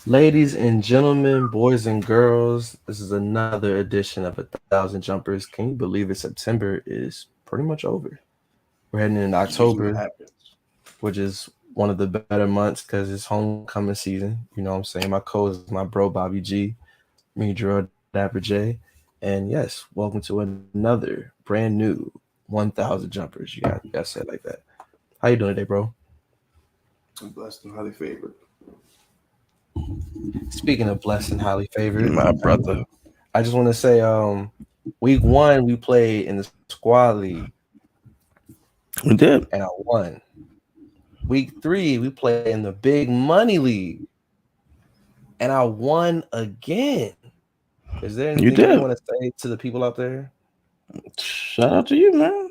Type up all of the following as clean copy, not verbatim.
Ladies and gentlemen, boys and girls, this is another edition of A Thousand Jumpers. Can you believe it? September is pretty much over. We're heading into Usually October, happens. which is one of the better months because it's homecoming season. You know what I'm saying? My co is my bro Bobby G, me Gerald Dapper J. And yes, welcome to another brand new 1,000 jumpers. You gotta say it like that. How you doing today, bro? I'm blessed and highly favored. Speaking of blessed and highly favored, My brother. I just want to say, week one we played in the squad league We did. and I won. Week three we played in the big money league and I won again. Is there You anything you did. want to say to the people out there? Shout out to you, man.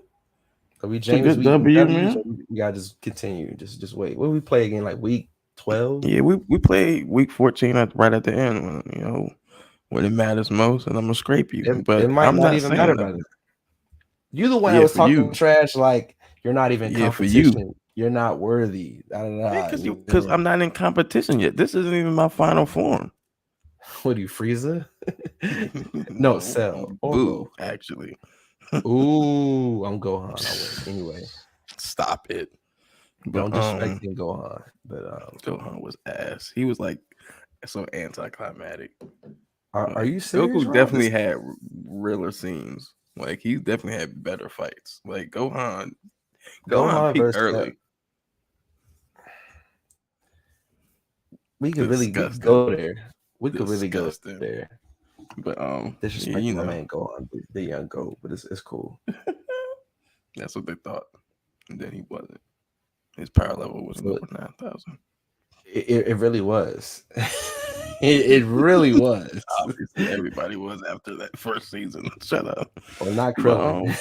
Are we It's a James good we W, W's or man. we gotta just continue? Just wait. What did we play again? Like week 12? Yeah, we played week 14 right at the end when it matters most, and I'm gonna scrape you. It But might I'm not not even matter saying by that. then. You the one that Yeah, was for talking you. trash like you're not even Yeah, for you. competition. You're not worthy. Da, da, Yeah, da. because I'm not in competition yet. This isn't even my final form. What are you, Frieza? No, No, Cell or boo. both. Actually, Ooh, I'm Gohan. I win. Anyway, stop it. don't But disrespect King Gohan. But Gohan was ass. He was like so anticlimactic. are Like you serious, Goku Rob? definitely had realer scenes. Like he definitely had better fights. Like Gohan Gohan peaked versus early. we could Disgusting, go there. We could really go disgusting. there. But Disrespecting yeah, my man Gohan, the young goat, but it's cool. that's what they thought. And then he wasn't. His power level was So over 9,000. it really was. It really was. Obviously, everybody was after that first season. Shut up. Well, not But Krillin.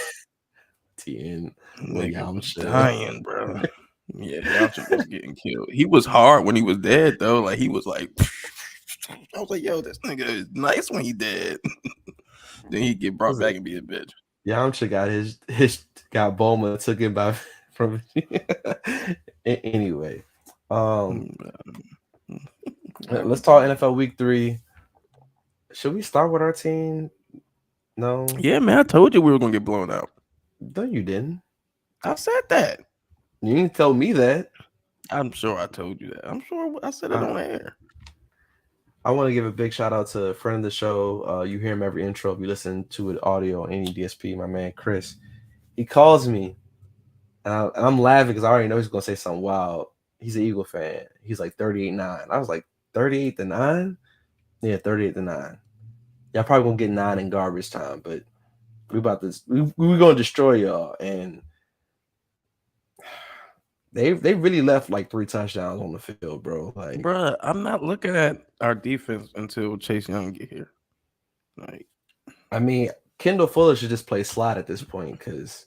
Tien or nigga was Yamcha. dying, bro. Yeah, Yamcha was getting killed. He was hard when he was dead, though. Like he was like, I was like, yo, this nigga is nice when he dead. Then he get brought back and be a bitch. Yamcha got his got Bulma took it by from anyway. Um, let's talk NFL Week 3. Should we start with our team? No, Yeah, man, I told you we were gonna get blown out. no, you didn't. I said that. You didn't tell me that. I'm sure I told you that. I'm sure I said it I, on air. I want to give a big shout out to a friend of the show. You hear him every intro if you listen to it audio on any DSP. My man Chris. He calls me, and I'm laughing because I already know he's gonna say something wild. He's an Eagle fan. He's like 38-9. I was like 38-9. Yeah, 38-9. Y'all probably gonna get 9 in garbage time, but we about to we gonna destroy y'all. And they really left like 3 touchdowns on the field, bro. Like, Bruh, I'm not looking at our defense until Chase Young get here. Like, I mean, Kendall Fuller should just play slot at this point because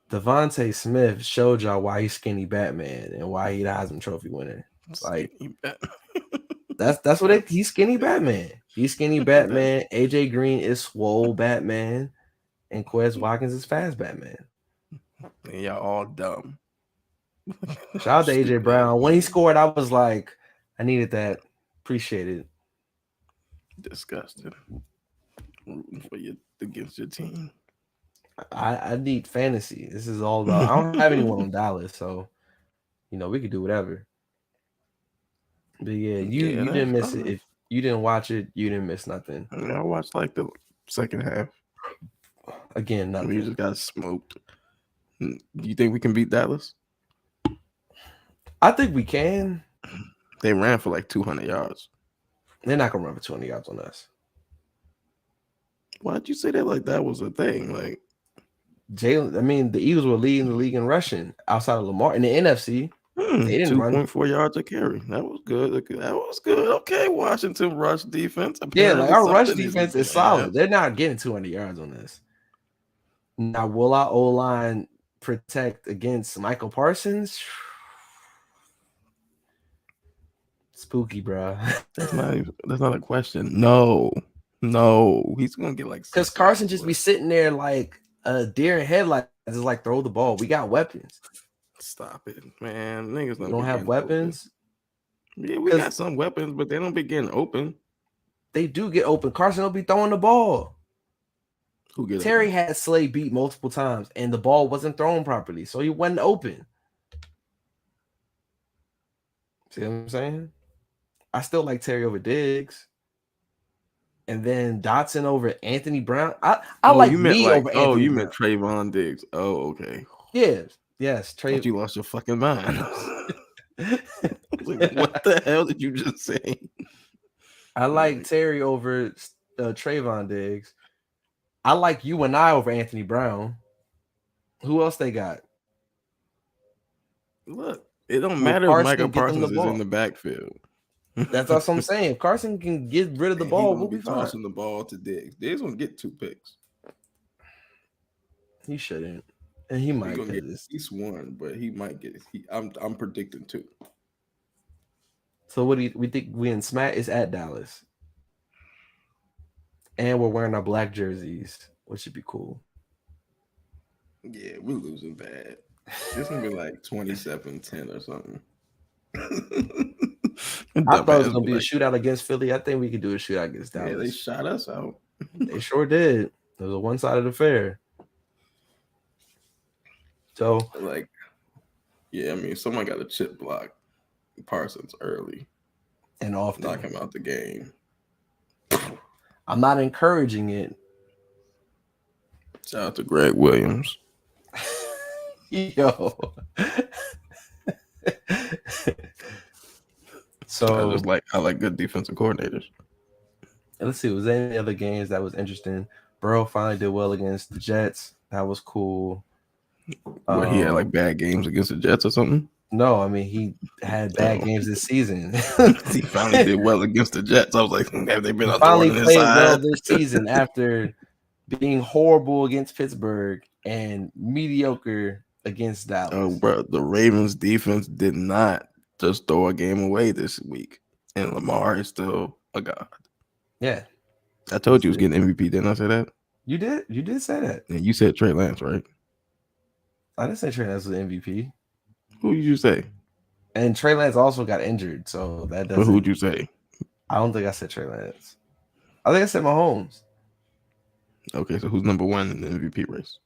Devontae Smith showed y'all why he's skinny Batman and why he the Heisman Trophy winner. Like, that's what he's skinny Batman. He's skinny Batman. AJ Green is swole Batman, and Quez Watkins is fast Batman. and y'all all dumb. Shout out to AJ Brown. When he scored, I was like, I needed that. Appreciate it. Disgusted. Rooting for you against your team. I need fantasy. This is all about. I don't have anyone on Dallas, so we could do whatever. But yeah, you didn't miss it. If you didn't watch it, you didn't miss nothing. I watched like the second half. Again, nothing. We just got smoked. You think we can beat Dallas? I think we can. They ran for like 200 yards. They're not gonna run for 200 yards on us. Why'd you say that like that was a thing? Like Jalen, I mean, the Eagles were leading the league in rushing outside of Lamar in the NFC. They didn't 2.4 yards a carry. That was good. That was good. Okay, Washington rush defense. Yeah, like our rush Something defense is solid. They're not getting 200 yards on this. Now, will our O-line protect against Michael Parsons? Spooky, bro. That's not a question. No, he's gonna get like because Carson just be sitting there like a deer in headlights, just like throw the ball. We got weapons. Stop it, man. Niggas don't have weapons. Yeah, we got some weapons, but they don't be getting open. They do get open. Carson will be throwing the ball. Who get Terry open? had Slay beat multiple times, and the ball wasn't thrown properly, so he wasn't open. See what I'm saying? I still like Terry over Diggs. And then Dotson over Anthony Brown. I like you meant me like, over Anthony you Brown. meant Trayvon Diggs. Oh, okay. Yes, Trey. Thought you lost your fucking mind. Like, what the hell did you just say? I like Terry over Trayvon Diggs. I like you and I over Anthony Brown. Who else they got? Look, it don't matter if Micah Parsons is in the backfield. That's what I'm saying. If Carson can get rid of the ball, we'll be tossing the ball to Diggs. Diggs gonna get 2 picks. He shouldn't, and he might get at least 1, but he might get. I'm predicting 2. So what do we think? We in Smack is at Dallas, and we're wearing our black jerseys, which should be cool. Yeah, we're losing bad. It's gonna be like 27-10 or something. I thought it was gonna be a shootout against Philly. I think we could do a shootout against Dallas. Yeah, they shot us out. They sure did. It was a one-sided affair. So, like, yeah, I mean, someone got a chip block Parsons early and often knock him out the game. I'm not encouraging it. Shout out to Greg Williams. Yo. So I like good defensive coordinators. Let's see. Was there any other games that was interesting? Burrow finally did well against the Jets. That was cool. What, he had like bad games against the Jets or something? No, I mean he had bad games this season. He finally did well against the Jets. I was like, have they been finally played well this season after being horrible against Pittsburgh and mediocre against Dallas? Oh, bro, the Ravens defense did not just throw a game away this week, and Lamar is still a god. Yeah, I told you he was getting MVP. Didn't I say that? You did. You did say that. And you said Trey Lance, right? I didn't say Trey Lance was MVP. Who did you say? And Trey Lance also got injured, so that doesn't. But who'd you say? I don't think I said Trey Lance. I think I said Mahomes. Okay, so who's number 1 in the MVP race?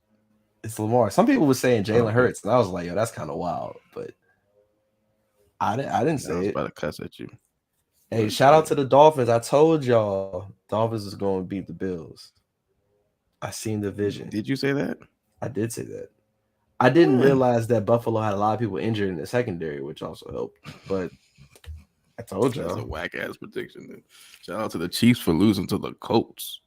It's Lamar. Some people were saying Jalen Hurts, and I was like, "Yo, that's kind of wild." But I didn't say it. I was about to cuss at you. Hey, shout out to the Dolphins. I told y'all Dolphins is going to beat the Bills. I seen the vision. Did you say that? I did say that. I didn't realize that Buffalo had a lot of people injured in the secondary, which also helped. But I told y'all. That's a whack ass prediction. Shout out to the Chiefs for losing to the Colts.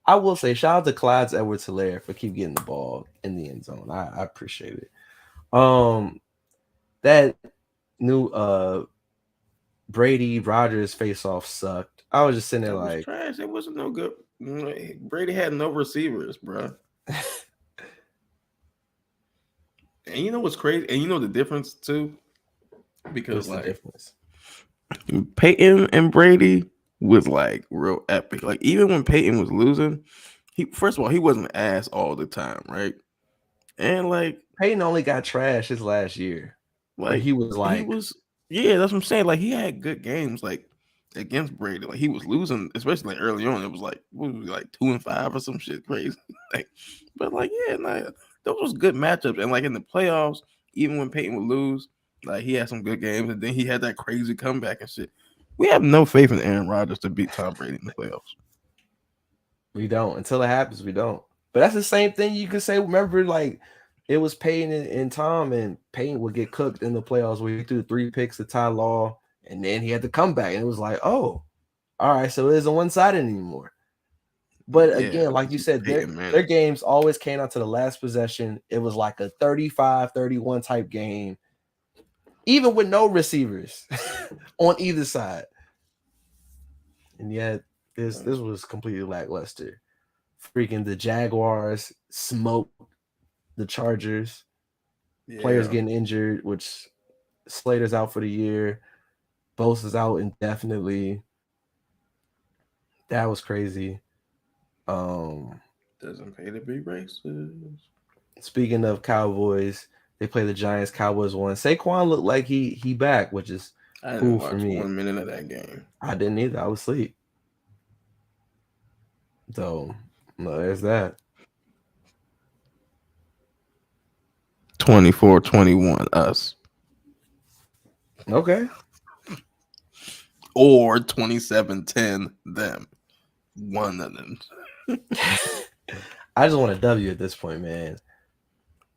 I will say, shout out to Clyde Edwards-Helaire for keep getting the ball in the end zone. I appreciate it. That new Brady Rodgers face-off sucked. I was just sitting there like trash. It wasn't no good. Brady had no receivers, bro. And you know what's crazy? And you know the difference too? Because what's the difference? Peyton and Brady was like real epic. Like even when Peyton was losing, first of all, he wasn't ass all the time, right? And like Peyton only got trash his last year. Like that's what I'm saying. Like he had good games like against Brady. Like he was losing, especially like early on. It was like 2-5 or some shit crazy. But those was good matchups. And like in the playoffs, even when Peyton would lose, like he had some good games, and then he had that crazy comeback and shit. We have no faith in Aaron Rodgers to beat Tom Brady in the playoffs. We don't. Until it happens, we don't. But that's the same thing you could say. Remember, like it was Peyton and Tom, and Peyton would get cooked in the playoffs where he threw 3 picks to Ty Law, and then he had to come back, and it was like, oh, all right, so it isn't one-sided anymore. But again, like you said, their games always came out to the last possession. It was like a 35-31 type game, even with no receivers on either side. And yet, this was completely lackluster. Freaking the Jaguars smoked the Chargers. Yeah. Players getting injured, which Slater's out for the year. Bosa's out indefinitely. That was crazy. Doesn't pay to be racist. Speaking of Cowboys, They play the Giants. Cowboys won. Saquon looked like he back, which is I didn't cool for watch me. 1 minute of that game. I didn't either. I was asleep. So no, there's that. 24-21 us. Okay. Or 27-10 them. One of them. I just want a W at this point, man.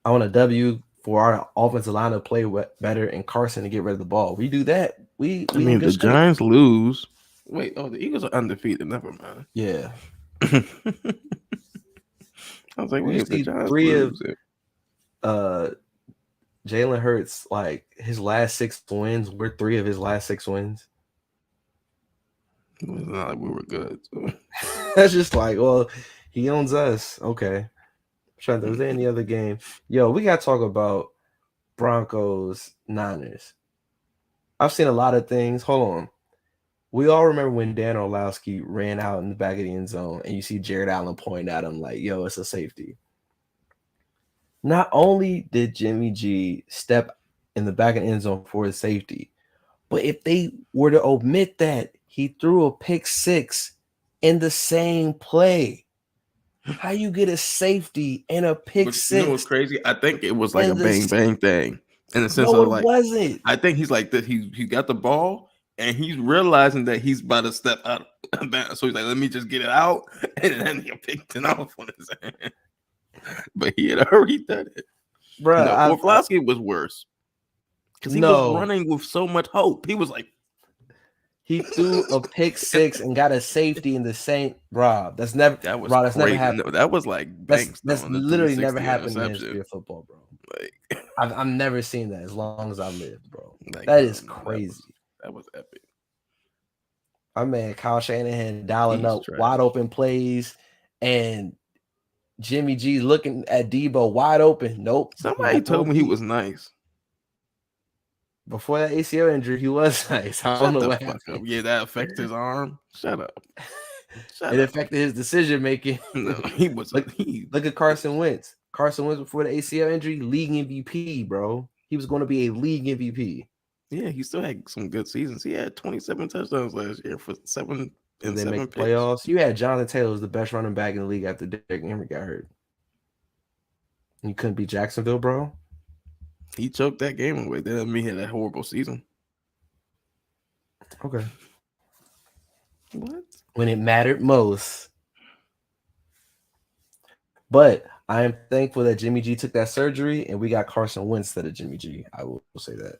I want a W for our offensive line to play better and Carson to get rid of the ball. We do that. We I mean, in good the shape. Giants lose. Wait, the Eagles are undefeated. Never mind. Yeah. I was like, You wait, if the see Giants three lose of Jalen Hurts, like his last 6 wins, we're 3 of his last 6 wins. it was not like we were good. So. That's just like, well, he owns us. Okay. Trying to, was there any other game? Yo, we gotta talk about Broncos Niners. I've seen a lot of things. Hold on. We all remember when Dan Orlowski ran out in the back of the end zone and you see Jared Allen point at him like, yo, it's a safety. Not only did Jimmy G step in the back of the end zone for his safety, but if they were to omit that, he threw a pick 6 in the same play. How you get a safety and a pick 6? You know what's crazy? I think it was like a bang bang thing in the sense no, of like, it wasn't. I think he's like that. He got the ball and he's realizing that he's about to step out. So he's like, let me just get it out, and then he picked it off on his hand. But he had already done it. Bro, no, Orlowski was worse because he was running with so much hope. He was like, he threw a pick 6 and got a safety in the same. Rob, that's never. That was Rob, that's never happened. No, that was like Banks. That's literally never happened in the history of football, bro. Like, I've never seen that as long as I've lived, bro. Like, that is crazy. That was epic. My man Kyle Shanahan dialing up wide open plays, and Jimmy G looking at Debo wide open. Nope. Somebody told me he was nice. Before that ACL injury, he was nice. I don't know what happened. Yeah, that affected his arm. Shut up. It affected his decision making. No, he was. Look at Carson Wentz. Carson Wentz before the ACL injury, league MVP, bro. He was going to be a league MVP. Yeah, he still had some good seasons. He had 27 touchdowns last year for 7 and they 7 make picks. Playoffs. You had Jonathan Taylor was the best running back in the league after Derrick Henry got hurt. You couldn't beat Jacksonville, bro. He choked that game away. That doesn't mean he had that horrible season. Okay. What? When it mattered most. But I am thankful that Jimmy G took that surgery and we got Carson Wentz instead of Jimmy G. I will say that.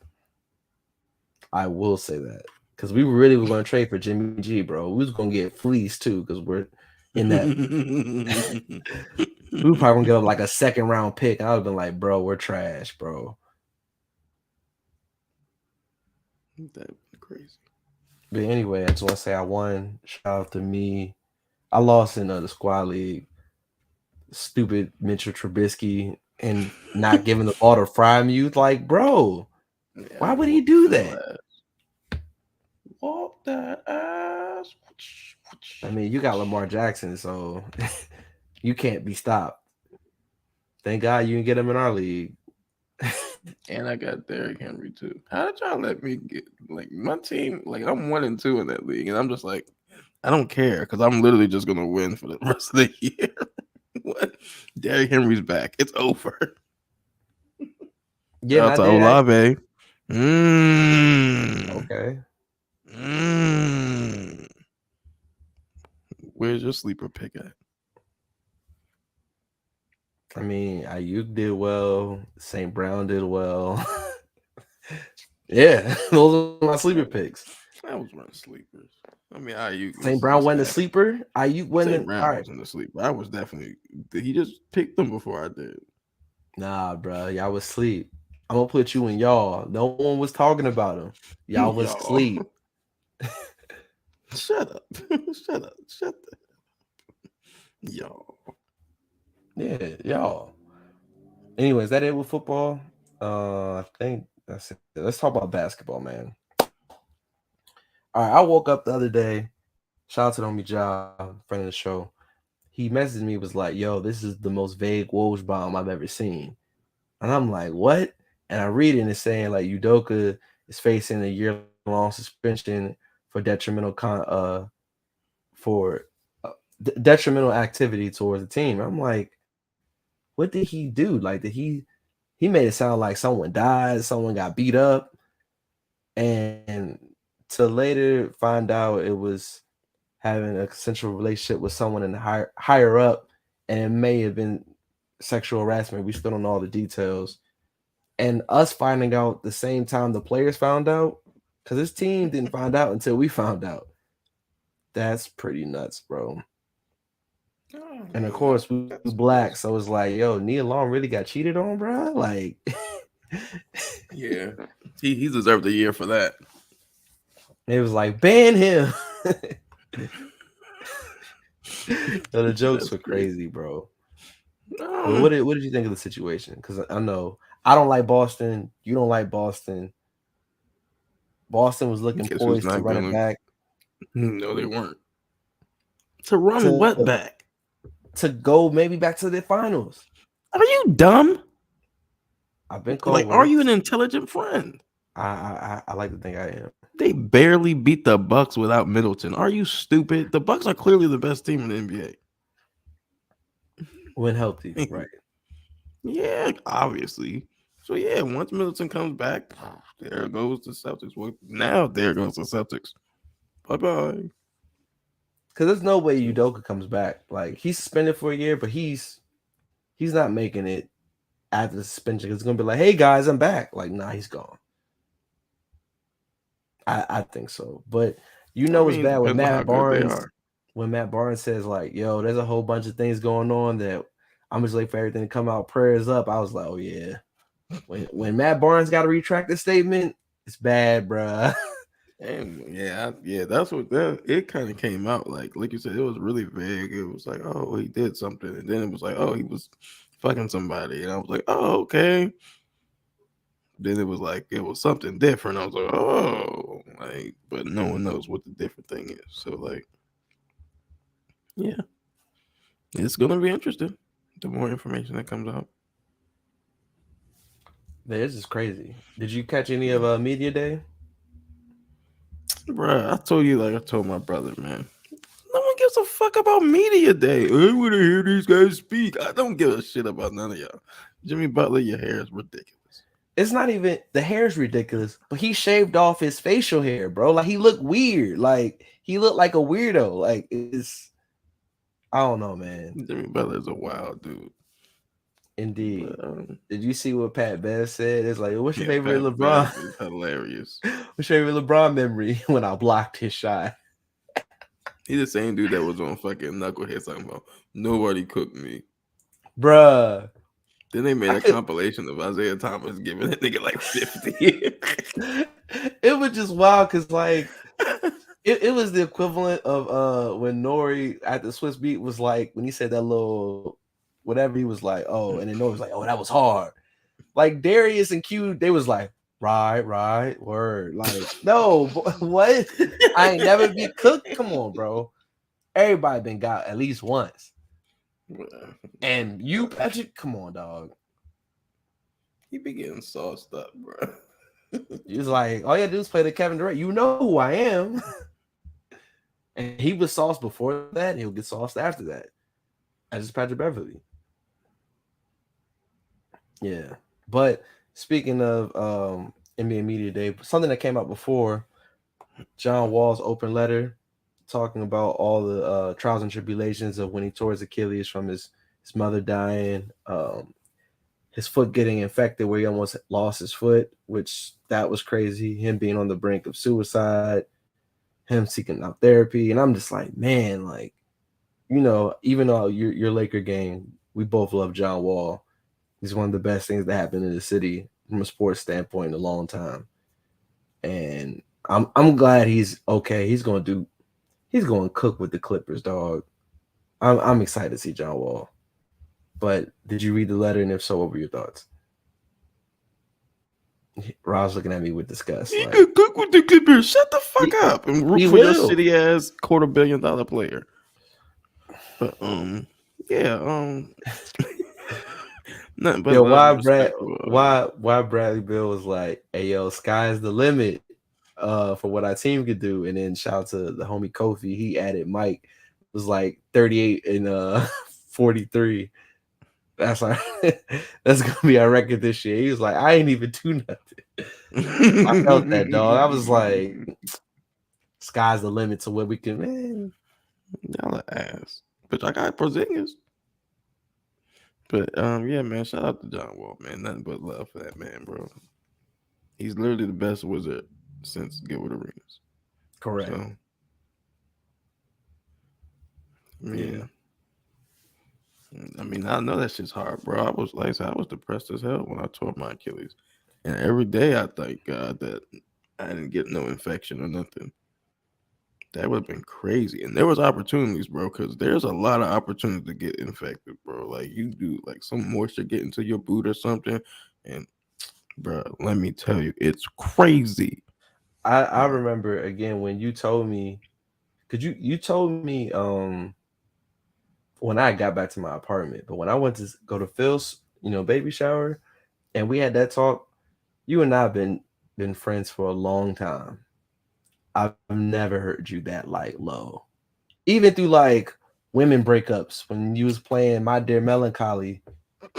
Because we really were going to trade for Jimmy G, bro. We was going to get fleeced too because we're in that. We were probably going to get up like a 2nd round pick. And I would have been like, bro, we're trash, bro. That's crazy. But anyway, I just want to say I won. Shout out to me. I lost in the squad league. Stupid Mitchell Trubisky and not giving the ball to Freiermuth. Like, bro, why would he do that? Walk that ass. I mean, you got Lamar Jackson, so you can't be stopped. Thank God you didn't get him in our league. And I got Derrick Henry too. How did y'all let me get like my team? Like I'm 1-2 in that league, and I'm just like, I don't care because I'm literally just gonna win for the rest of the year. What? Derrick Henry's back. It's over. Yeah, shout out to Olave. Okay. Where's your sleeper pick at? I mean, Ayuk did well. St. Brown did well. Yeah, those are my sleeper picks. I was running sleepers. I mean, Ayuk. St. Brown went the sleeper. Ayuk went St. Brown wasn't the sleeper. I was definitely. He just picked them before I did. Nah, bro, y'all was sleep. I'm gonna put you in y'all. No one was talking about him. Y'all was sleep. Shut up. Shut up. Shut up. Y'all. Yeah, y'all. Anyways, that it with football. I think that's it. Let's talk about basketball, man. All right, I woke up the other day. Shout out to Homie Ja, friend of the show. He messaged me, was like, yo, this is the most vague Woj bomb I've ever seen. And I'm like, what? And I read it and it's saying like Udoka is facing a year-long suspension for for detrimental activity towards the team. I'm like, what did he do? Like, he made it sound like someone died, someone got beat up, and to later find out it was having a consensual relationship with someone in the higher up, and it may have been sexual harassment. We still don't know all the details. And us finding out the same time the players found out, because this team didn't find out until we found out. That's pretty nuts, bro. Oh, And of course, we black, so it's like, yo, Nia Long really got cheated on, bro. Like, yeah, he deserved a year for that. it was like, ban him. So the jokes were crazy, bro. But what did you think of the situation? Because I know I don't like Boston. You don't like Boston. Boston was looking poised to run it back. No, they weren't. To run what back? To go maybe back to the finals. Are you dumb? I've been called. Like, are you an intelligent friend? I like to think I am. They barely beat the Bucks without Middleton. Are you stupid? The Bucks are clearly the best team in the NBA. When healthy, right? Yeah, obviously. So yeah, once Middleton comes back, there goes the Celtics. Well, now there goes the Celtics. Bye-bye. Because there's no way Udoka comes back. Like, he's suspended for a year, but he's not making it after the suspension. It's gonna be like, hey guys, I'm back. Like, nah, he's gone. I think so. But it's bad with Matt Barnes. When Matt Barnes says, like, yo, there's a whole bunch of things going on that I'm just waiting for everything to come out, prayers up. I was like, oh yeah. When Matt Barnes got to retract the statement, it's bad, bruh. And yeah, that's what it kind of came out like you said, it was really vague. It was like, oh, he did something, and then it was like, oh, he was fucking somebody, and I was like, oh, okay. Then it was like it was something different. I was like, oh, like, but no one knows what the different thing is. So like, yeah, it's gonna be interesting. The more information that comes out. This is crazy. Did you catch any of Media Day? Bruh, I told you, like I told my brother, man. No one gives a fuck about Media Day. I want to hear these guys speak. I don't give a shit about none of y'all. Jimmy Butler, your hair is ridiculous. It's not even the hair is ridiculous, but he shaved off his facial hair, bro. Like, he looked weird. Like, he looked like a weirdo. Like, I don't know, man. Jimmy Butler is a wild dude. Indeed. Did you see what Pat Bev said? It's like, what's your favorite LeBron? Is hilarious. What's your favorite LeBron memory? When I blocked his shot. He's the same dude that was on fucking Knucklehead talking about nobody cooked me. Bruh. Then they made a compilation of Isaiah Thomas giving that nigga like 50. It was just wild because, like, it was the equivalent of when Nori at the Swiss Beat was like, when he said that little whatever, he was like, oh, and then Nori was like, oh, that was hard. Like, Darius and Q, they was like, right, word. Like, no, what? I ain't never been cooked. Come on, bro. Everybody been got at least once. And you, Patrick, come on, dog. He be getting sauced up, bro. He was like, all you gotta do is play the Kevin Durant. You know who I am. And he was sauced before that, and he'll get sauced after that. As is Patrick Beverly. Yeah. But speaking of NBA Media Day, something that came out before, John Wall's open letter talking about all the trials and tribulations of when he tore his Achilles from his mother dying, his foot getting infected where he almost lost his foot, which that was crazy, him being on the brink of suicide, him seeking out therapy. And I'm just like, man, like, even though your Laker game, we both love John Wall. He's one of the best things that happened in the city from a sports standpoint in a long time. And I'm glad he's okay. He's going to cook with the Clippers, dog. I'm excited to see John Wall. But did you read the letter? And if so, what were your thoughts? Rob's looking at me with disgust. He could cook with the Clippers. Shut the fuck up and root for your shitty ass $250 million player. But Nothing but Yo, love and respect for why Bradley Bill was like, hey yo, sky's the limit for what our team could do. And then shout out to the homie Kofi. He added Mike was like 38 and 43. That's our that's gonna be our record this year. He was like, I ain't even do nothing. I felt that, dog. I was like, sky's the limit to what we can, man. Y'all are ass. But I got Porzingis. But yeah, man, shout out to John Wall, man. Nothing but love for that man, bro. He's literally the best wizard since Gilbert Arenas. Correct. So, Yeah. I mean, I know that shit's hard, bro. I was depressed as hell when I tore my Achilles. And every day I thank God that I didn't get no infection or nothing. That would have been crazy. And there was opportunities, bro, because there's a lot of opportunities to get infected, bro. Like you do like some moisture get into your boot or something. And bro, let me tell you, it's crazy. I remember again when you told me, because you told me when I got back to my apartment, but when I went to go to Phil's, baby shower, and we had that talk, you and I have been friends for a long time. I've never heard you that like low, even through like women breakups when you was playing My Dear Melancholy,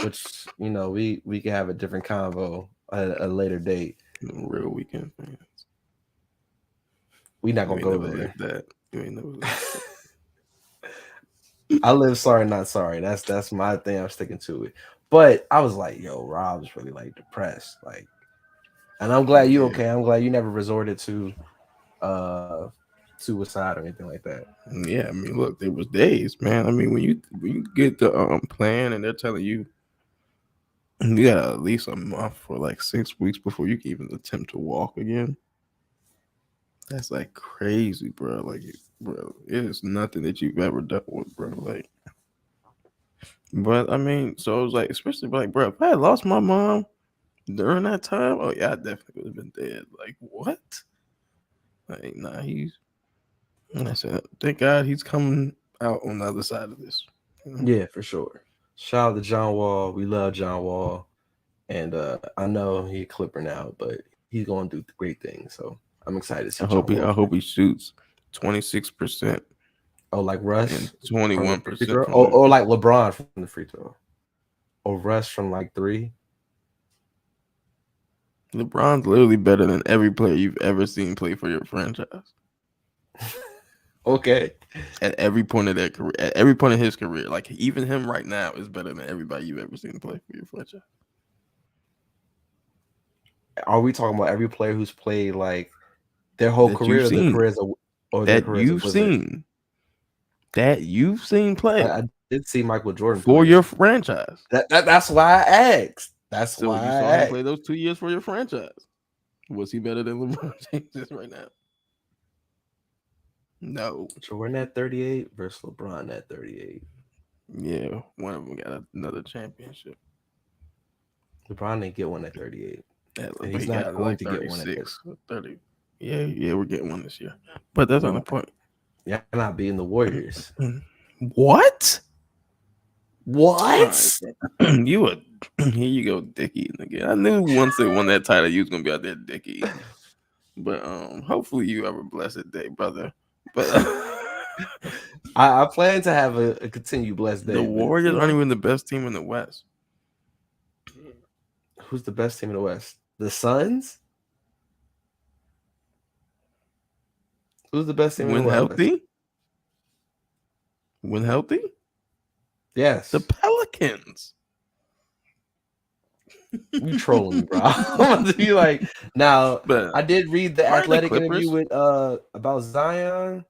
which we can have a different convo at a later date. Real weekend fans. We not gonna go there. Like that. You ain't never like that. I live sorry, not sorry. That's my thing. I'm sticking to it. But I was like, yo, Rob's really like depressed. Like, and I'm glad you okay. I'm glad you never resorted to suicide or anything like that. Yeah, I mean, look, there was days, man. I mean, when you get the plan and they're telling you you got at least a month for like 6 weeks before you can even attempt to walk again. That's like crazy, bro. Like, bro, it is nothing that you've ever dealt with, bro. Like, but I mean, so it was like, especially like, bro, if I had lost my mom during that time, oh yeah, I definitely would have been dead. Like, what? Like, nah, I said, thank God he's coming out on the other side of this. Yeah, for sure. Shout out to John Wall. We love John Wall. And I know he's a Clipper now, but he's going to do great things. So I'm excited to see I hope he shoots 26%. Oh, like Russ? And 21%. Or like LeBron from the free throw. Or Russ from like 3. LeBron's literally better than every player you've ever seen play for your franchise. Okay. At every point of their career, at every point of his career, like even him right now is better than everybody you've ever seen play for your franchise. Are we talking about every player who's played like their whole career, their careers, or that you've seen play? I did see Michael Jordan for your franchise. That's why I asked. That's why you saw him play those 2 years for your franchise. Was he better than LeBron James right now? No. Jordan at 38 versus LeBron at 38. Yeah, one of them got another championship. LeBron didn't get one at 38. He's not going to get one at 30. Yeah, we're getting one this year. But that's not the point. Yeah, not beating the Warriors. What? What? Right, here you go, dick eating again. I knew once they won that title, you was gonna be out there dick eating. But hopefully you have a blessed day, brother. But I plan to have a continued blessed day. The Warriors aren't even the best team in the West. Who's the best team in the West? The Suns? Who's the best team in the West? When healthy? Yes. The Pelicans. You trolling me, bro. I'm about to be like, now, but I did read the Athletic interview with about Zion.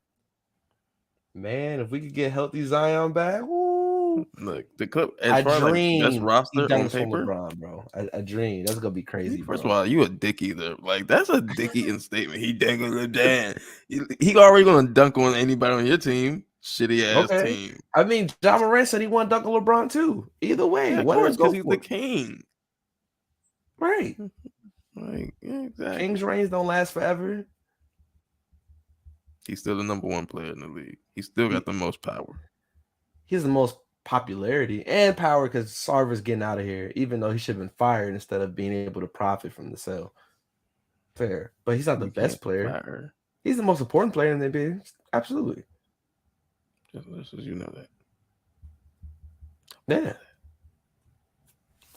Man, if we could get healthy Zion back, woo. Look, the Clip as far like best roster on paper, LeBron, bro. I dream that's gonna be crazy. First of all, you a dick eater. Like that's a dick eating statement. He dangled the Dan. He already gonna dunk on anybody on your team. Shitty ass team. I mean, Ja Morant said he want to dunk on LeBron too. Either way, yeah, of course, because he's the king. Right. Like, yeah, exactly. King's reigns don't last forever. He's still the number 1 player in the league. He still got the most power. He's the most popularity and power because Sarver's getting out of here, even though he should have been fired instead of being able to profit from the sale. Fair, but he's not the You best can't player. fire. He's the most important player in the NBA. Absolutely. Just as you know that. Yeah.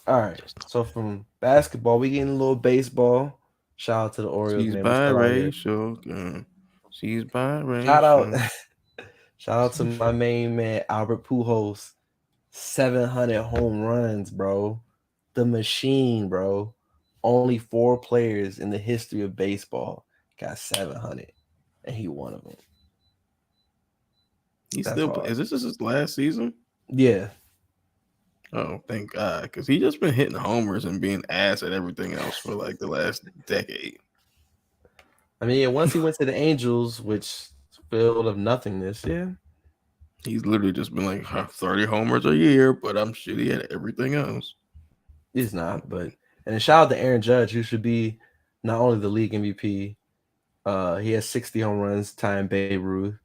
All right. So from basketball, we getting a little baseball. Shout out to the Orioles, She's man. We still out here. biracial. She's biracial. Shout out, shout out to my main man Albert Pujols. 700 home runs, bro. The machine, bro. Only 4 players in the history of baseball got 700, and he one of them. He's That's still. hard. Is this his last season? Yeah. Oh, thank God, because he just been hitting homers and being ass at everything else for like the last decade. I mean, once he went to the Angels, which field of nothingness, yeah. He's literally just been like 30 homers a year, but I'm shitty at everything else. He's not, but and then shout out to Aaron Judge, who should be not only the league MVP. He has 60 home runs, tying Babe Ruth.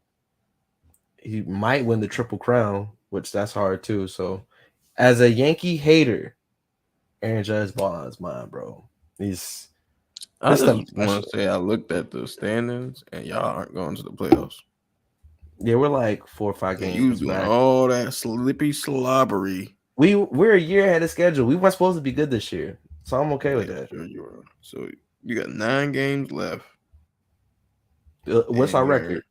He might win the Triple Crown, which that's hard too. So, as a Yankee hater, Aaron Judge ball on his mind, bro. He's. I just want to say I looked at the standings and y'all aren't going to the playoffs. Yeah, we're like 4 or 5 games. You doing back. all that slippy slobbery. We're a year ahead of schedule. We weren't supposed to be good this year, so I'm okay with that. Sure you are. So you got 9 games left. What's our record?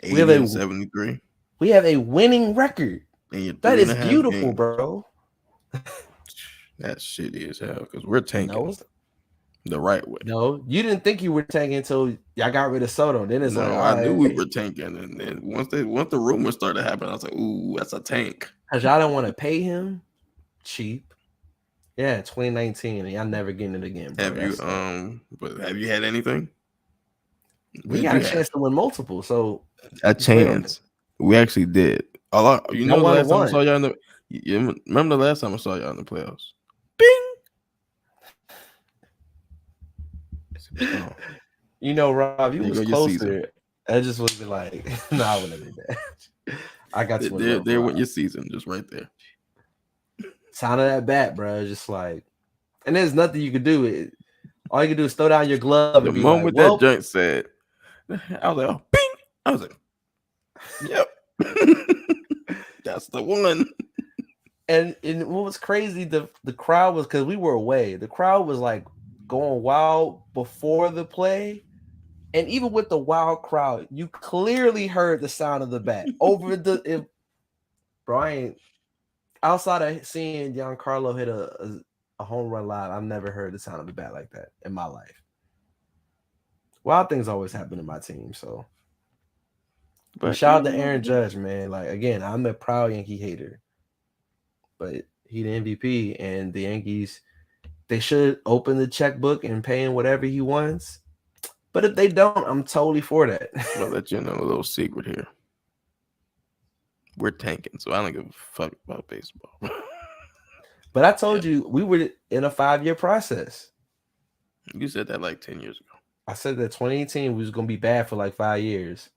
80 we have a 73. We have a winning record. That is beautiful, games. bro. That's shitty as hell because we're tanking the right way. No, you didn't think you were tanking until y'all got rid of Soto. Then it's I knew we were tanking, and then once the rumors started happening, I was like, "Ooh, that's a tank." Cause y'all don't want to pay him cheap. Yeah, 2019, and y'all never getting it again. Bro. But have you had anything? We got a chance to win multiple, so a chance. We actually did. You know, the last time I saw y'all in the. You remember the last time I saw y'all in the playoffs? Bing. You know, Rob, you was closer. I just would be like, no, I wouldn't do that. I got you. There went your season, just right there. Sound of that bat, bro. Just like, and there's nothing you could do. All you can do is throw down your glove. The moment that joint said, I was like, oh, bing. I was like, yep. That's the one. And what was crazy, the crowd was, because we were away, the crowd was like going wild before the play. And even with the wild crowd, you clearly heard the sound of the bat over the. Brian, outside of seeing Giancarlo hit a home run live, I've never heard the sound of the bat like that in my life. Wild things always happen in my team, so. But shout out to Aaron Judge, man. Like, again, I'm a proud Yankee hater, but he the MVP, and the Yankees, they should open the checkbook and pay him whatever he wants. But if they don't, I'm totally for that. I'll let you know a little secret here. We're tanking, so I don't give a fuck about baseball. But I told you we were in a 5-year process. You said that like 10 years ago. I said that 2018 was going to be bad for like 5 years.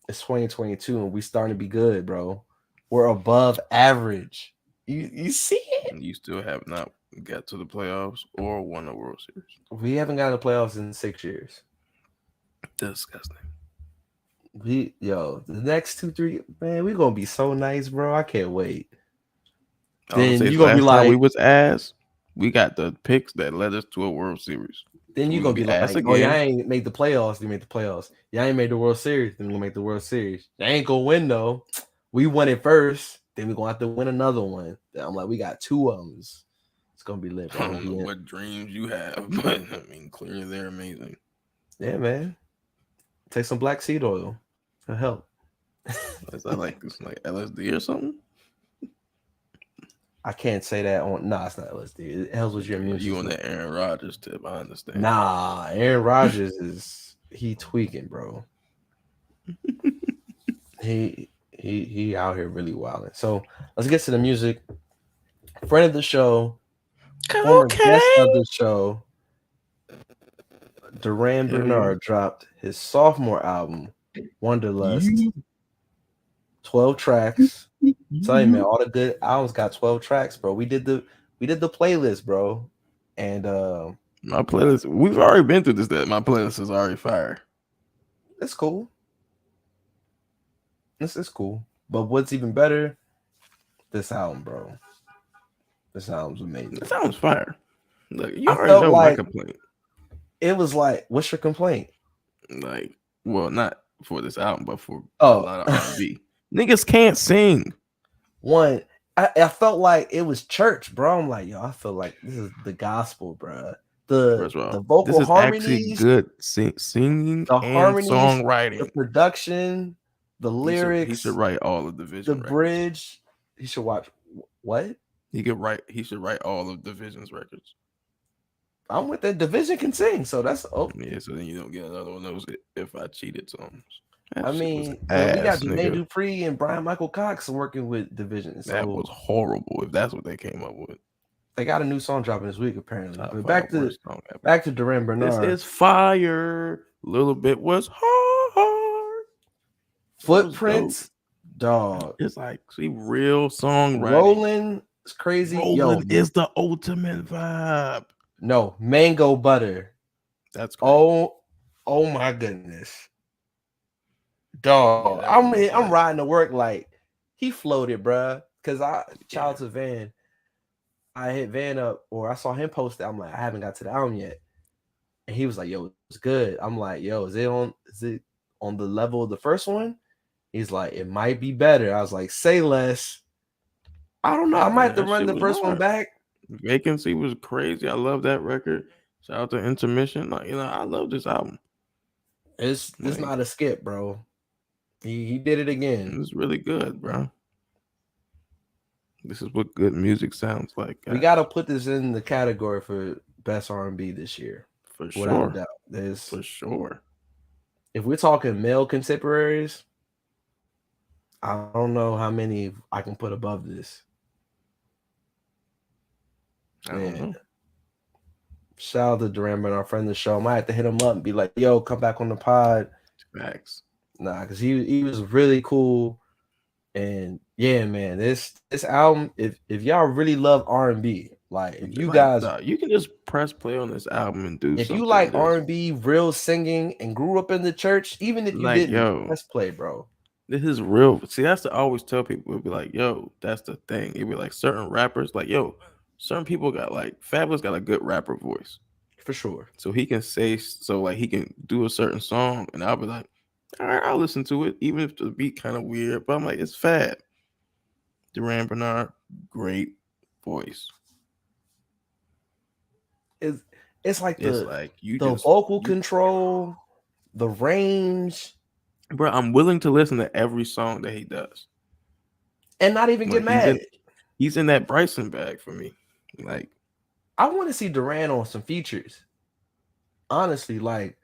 It's 2022, and we starting to be good, bro. We're above average. You see it? And you still have not got to the playoffs or won the World Series. We haven't got to the playoffs in 6 years. Disgusting. The next 2-3, man, we're gonna be so nice, bro. I can't wait. Then you're gonna be like, we was ass. We got the picks that led us to a World Series. Then you're gonna be like, oh, y'all ain't made the playoffs. You made the playoffs. Y'all ain't made the World Series. Then we're gonna make the World Series. Y'all ain't gonna win though. We won it first. Then we're gonna have to win another one. I'm like, we got 2 of them. It's gonna be lit. I don't know what dreams you have, but I mean, clearly they're amazing. Yeah, man. Take some black seed oil. It'll help. Is that like LSD or something? I can't say that on. Nah, it's not LSD. It helps with your immune system. You on the Aaron Rodgers tip? I understand. Nah, Aaron Rodgers he tweaking, bro. he out here really wilding. So let's get to the music. Friend of the show, former guest of the show, Duran Bernard dropped his sophomore album, Wonderlust. 12 tracks. Tell you, man, all the good albums got 12 tracks, bro. We did the playlist, bro. And My playlist, we've already been through this. That my playlist is already fire. it's cool. This is cool. But what's even better? This album, bro. This album's amazing. This album's fire. Look, you I already felt know like my complaint. it was like, what's your complaint? Like, well, not for this album, but for Oh. a lot of R&B. Niggas can't sing. One, I felt like it was church, bro. I'm like, yo, I feel like this is the gospel, bro. First of all, The vocal this is harmonies, actually good singing the and harmonies, songwriting. the production, the lyrics. He should write all of Division. The records. bridge. He should watch what? He should write all of Division's records. I'm with that. Division can sing, so that's Yeah, so then you don't get another one of those If I Cheated songs. I mean, we got Jermaine Dupri and Brian Michael Cox working with Division. So that was horrible. If that's what they came up with, they got a new song dropping this week apparently. But back to Duran Bernard. This is fire. Little Bit was hard. Footprints, dog. It's like real songwriting. Rolling is crazy. Rolling is the ultimate vibe. No, Mango Butter. That's crazy. Oh my goodness. Dog, yeah, I'm riding to work like he floated, bruh. Cause shout out to Van. I hit Van up, or I saw him post it. I'm like, I haven't got to the album yet, and he was like, "Yo, it's good." I'm like, "Yo, is it on the level of the first one?" He's like, "It might be better." I was like, "Say less." I don't know. I might have to run the first one back. Vacancy was crazy. I love that record. Shout out to Intermission. Like, I love this album. It's not a skip, bro. He did it again. It's really good, bro. This is what good music sounds like, guys. We got to put this in the category for best R&B this year. For sure. Without a doubt. For sure. If we're talking male contemporaries, I don't know how many I can put above this. I don't know. Shout out to Duran Bernard, our friend of the show. I might have to hit him up and be like, yo, come back on the pod. Facts. Nah, because he was really cool. And yeah, man, this album, if y'all really love R&B, like if you guys, you can just press play on this album and do. If you like R&B, real singing, and grew up in the church, even if you didn't, press play, bro. This is real. See, that's to always tell people. It'd be like, yo, that's the thing. It'd be like certain rappers, like, yo, certain people got like Fabulous got a good rapper voice for sure. So he can say he can do a certain song, and I'll be like, all right, I'll listen to it, even if the beat kind of weird. But I'm like, it's Fab. Duran Bernard, great voice. It's like the vocal control, the range. Bro, I'm willing to listen to every song that he does. And not even get mad. He's in that Bryson bag for me. Like, I want to see Duran on some features. Honestly, like,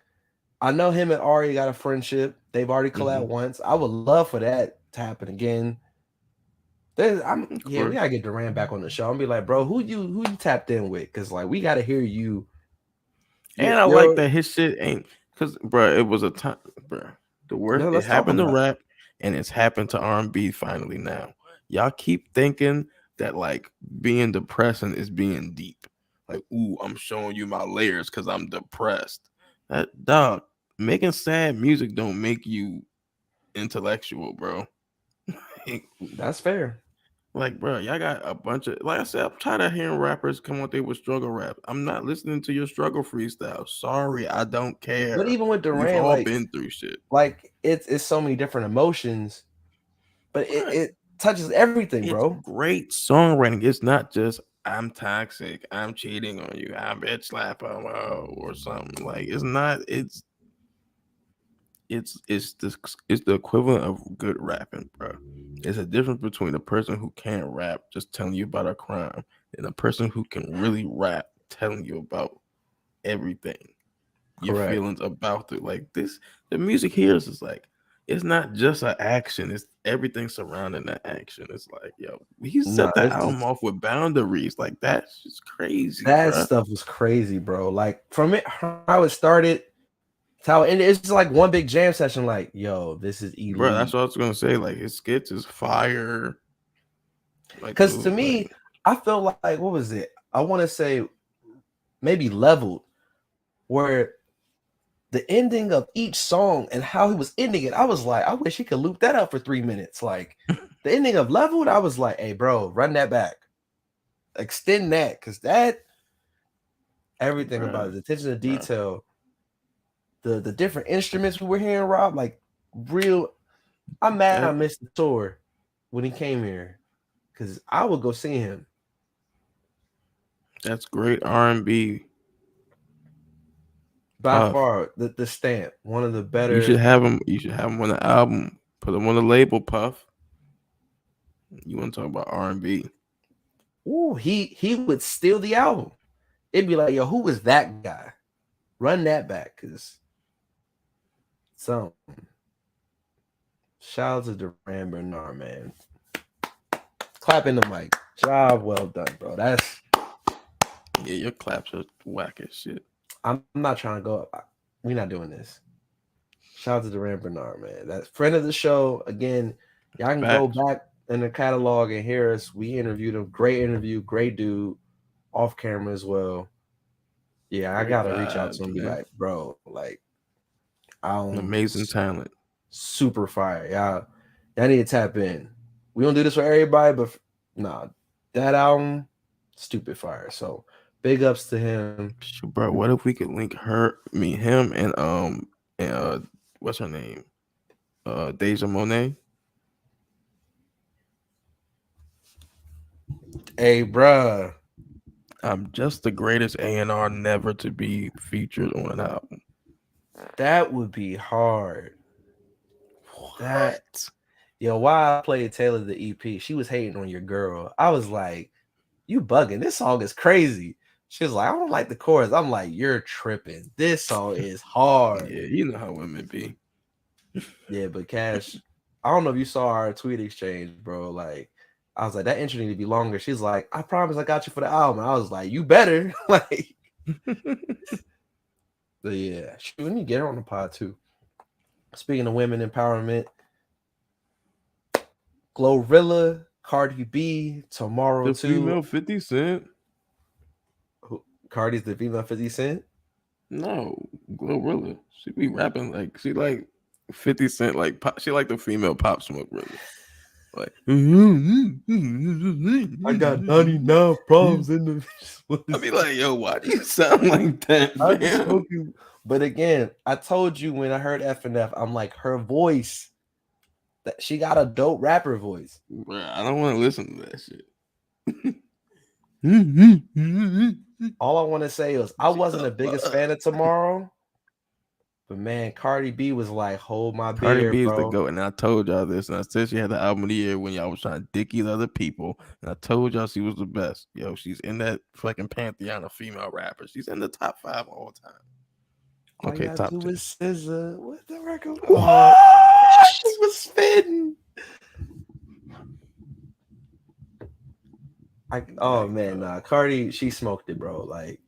I know him and Ari got a friendship. They've already collabed once. I would love for that to happen again. We gotta get Duran back on the show and be like, bro, who you tapped in with? Because like we gotta hear you. And I like that his shit ain't because, bro, it was a time, bro. The word it happened to rap, and it's happened to R&B finally now. Y'all keep thinking that like being depressing is being deep. Like, ooh, I'm showing you my layers because I'm depressed. That dog, making sad music don't make you intellectual, bro. That's fair. Like, bro, y'all got a bunch of, like I said, I'm tired of hearing rappers come out there with struggle rap. I'm not listening to your struggle freestyle. Sorry, I don't care. But even with Duran, we've all been through shit. Like, it's so many different emotions, but it touches everything, bro. It's great songwriting. It's not just I'm toxic, I'm cheating on you, I bitch slap or something. Like, it's not. It's the equivalent of good rapping, bro. There's a difference between a person who can't rap just telling you about a crime and a person who can really rap telling you about everything. Your feelings about it. Like this, the music here is like, it's not just an action, it's everything surrounding that action. It's like, yo, he set that album off with boundaries. Like, that's just crazy. That stuff was crazy, bro. Like, from it, how it started, and it's just like one big jam session. Like, yo, this is elite. Bro, that's what I was gonna say. Like, his skits is fire. Because to me, I feel like what was it? I want to say maybe Leveled, where the ending of each song and how he was ending it, I was like, I wish he could loop that up for 3 minutes. Like the ending of Leveled, I was like, hey, bro, run that back, extend that, because that everything about it, the attention to detail, the different instruments we were hearing, Rob, like real. I'm mad I missed the tour when he came here, because I would go see him. That's great R&B. By far, the stamp, one of the better. You should have him. You should have him on the album. Put him on the label, Puff. You want to talk about R&B? Ooh, he would steal the album. It'd be like, yo, who was that guy? Run that back, cause some. Shout out to Duran Bernard, man. Clap in the mic. Job well done, bro. That's your claps are whack as shit. I'm not trying to go up. We're not doing this. Shout out to Duran Bernard, man. That's friend of the show. Again, y'all can go back in the catalog and hear us. We interviewed him. Great interview, great dude. Off camera as well. Yeah, I gotta reach out to him and be like, bro, like, amazing talent. Super fire. Y'all need to tap in. We don't do this for everybody, but that album, stupid fire. So big ups to him. Bro, what if we could link him and what's her name? Deja Monet. Hey, bruh. I'm just the greatest A&R never to be featured on an album. That would be hard. Why I played Taylor the EP, she was hating on your girl. I was like, you bugging. This song is crazy. She was like, I don't like the chorus. I'm like, you're tripping. This song is hard. Yeah, you know how women be. Yeah, but Cash, I don't know if you saw our tweet exchange, bro. Like, I was like, that intro need to be longer. She's like, I promise I got you for the album. I was like, you better. Like, but yeah, let me get her on the pod too. Speaking of women empowerment, Glorilla, Cardi B, Tomorrow the too. Female 50 Cent. Cardi's the female 50 Cent? No, Glorilla. She be rapping like she like 50 Cent, like pop, she like the female Pop Smoke really. Like I got 99 problems in the. I be like, yo, why do you sound like that? But again, I told you when I heard FNF, I'm like, her voice, that she got a dope rapper voice. Bruh, I don't want to listen to that shit. All I want to say is I wasn't the biggest fan of Tomorrow, but man, Cardi B was like, hold my beer, Cardi B is bro. the GOAT, and I told y'all this, and I said she had the album of the year when y'all was trying to dicky the other people, and I told y'all she was the best. Yo, she's in that fucking pantheon of female rappers. She's in the top 5 all the time. Okay, top 10. SZA. What's the record? What? She was spitting. Cardi, she smoked it, bro. Like,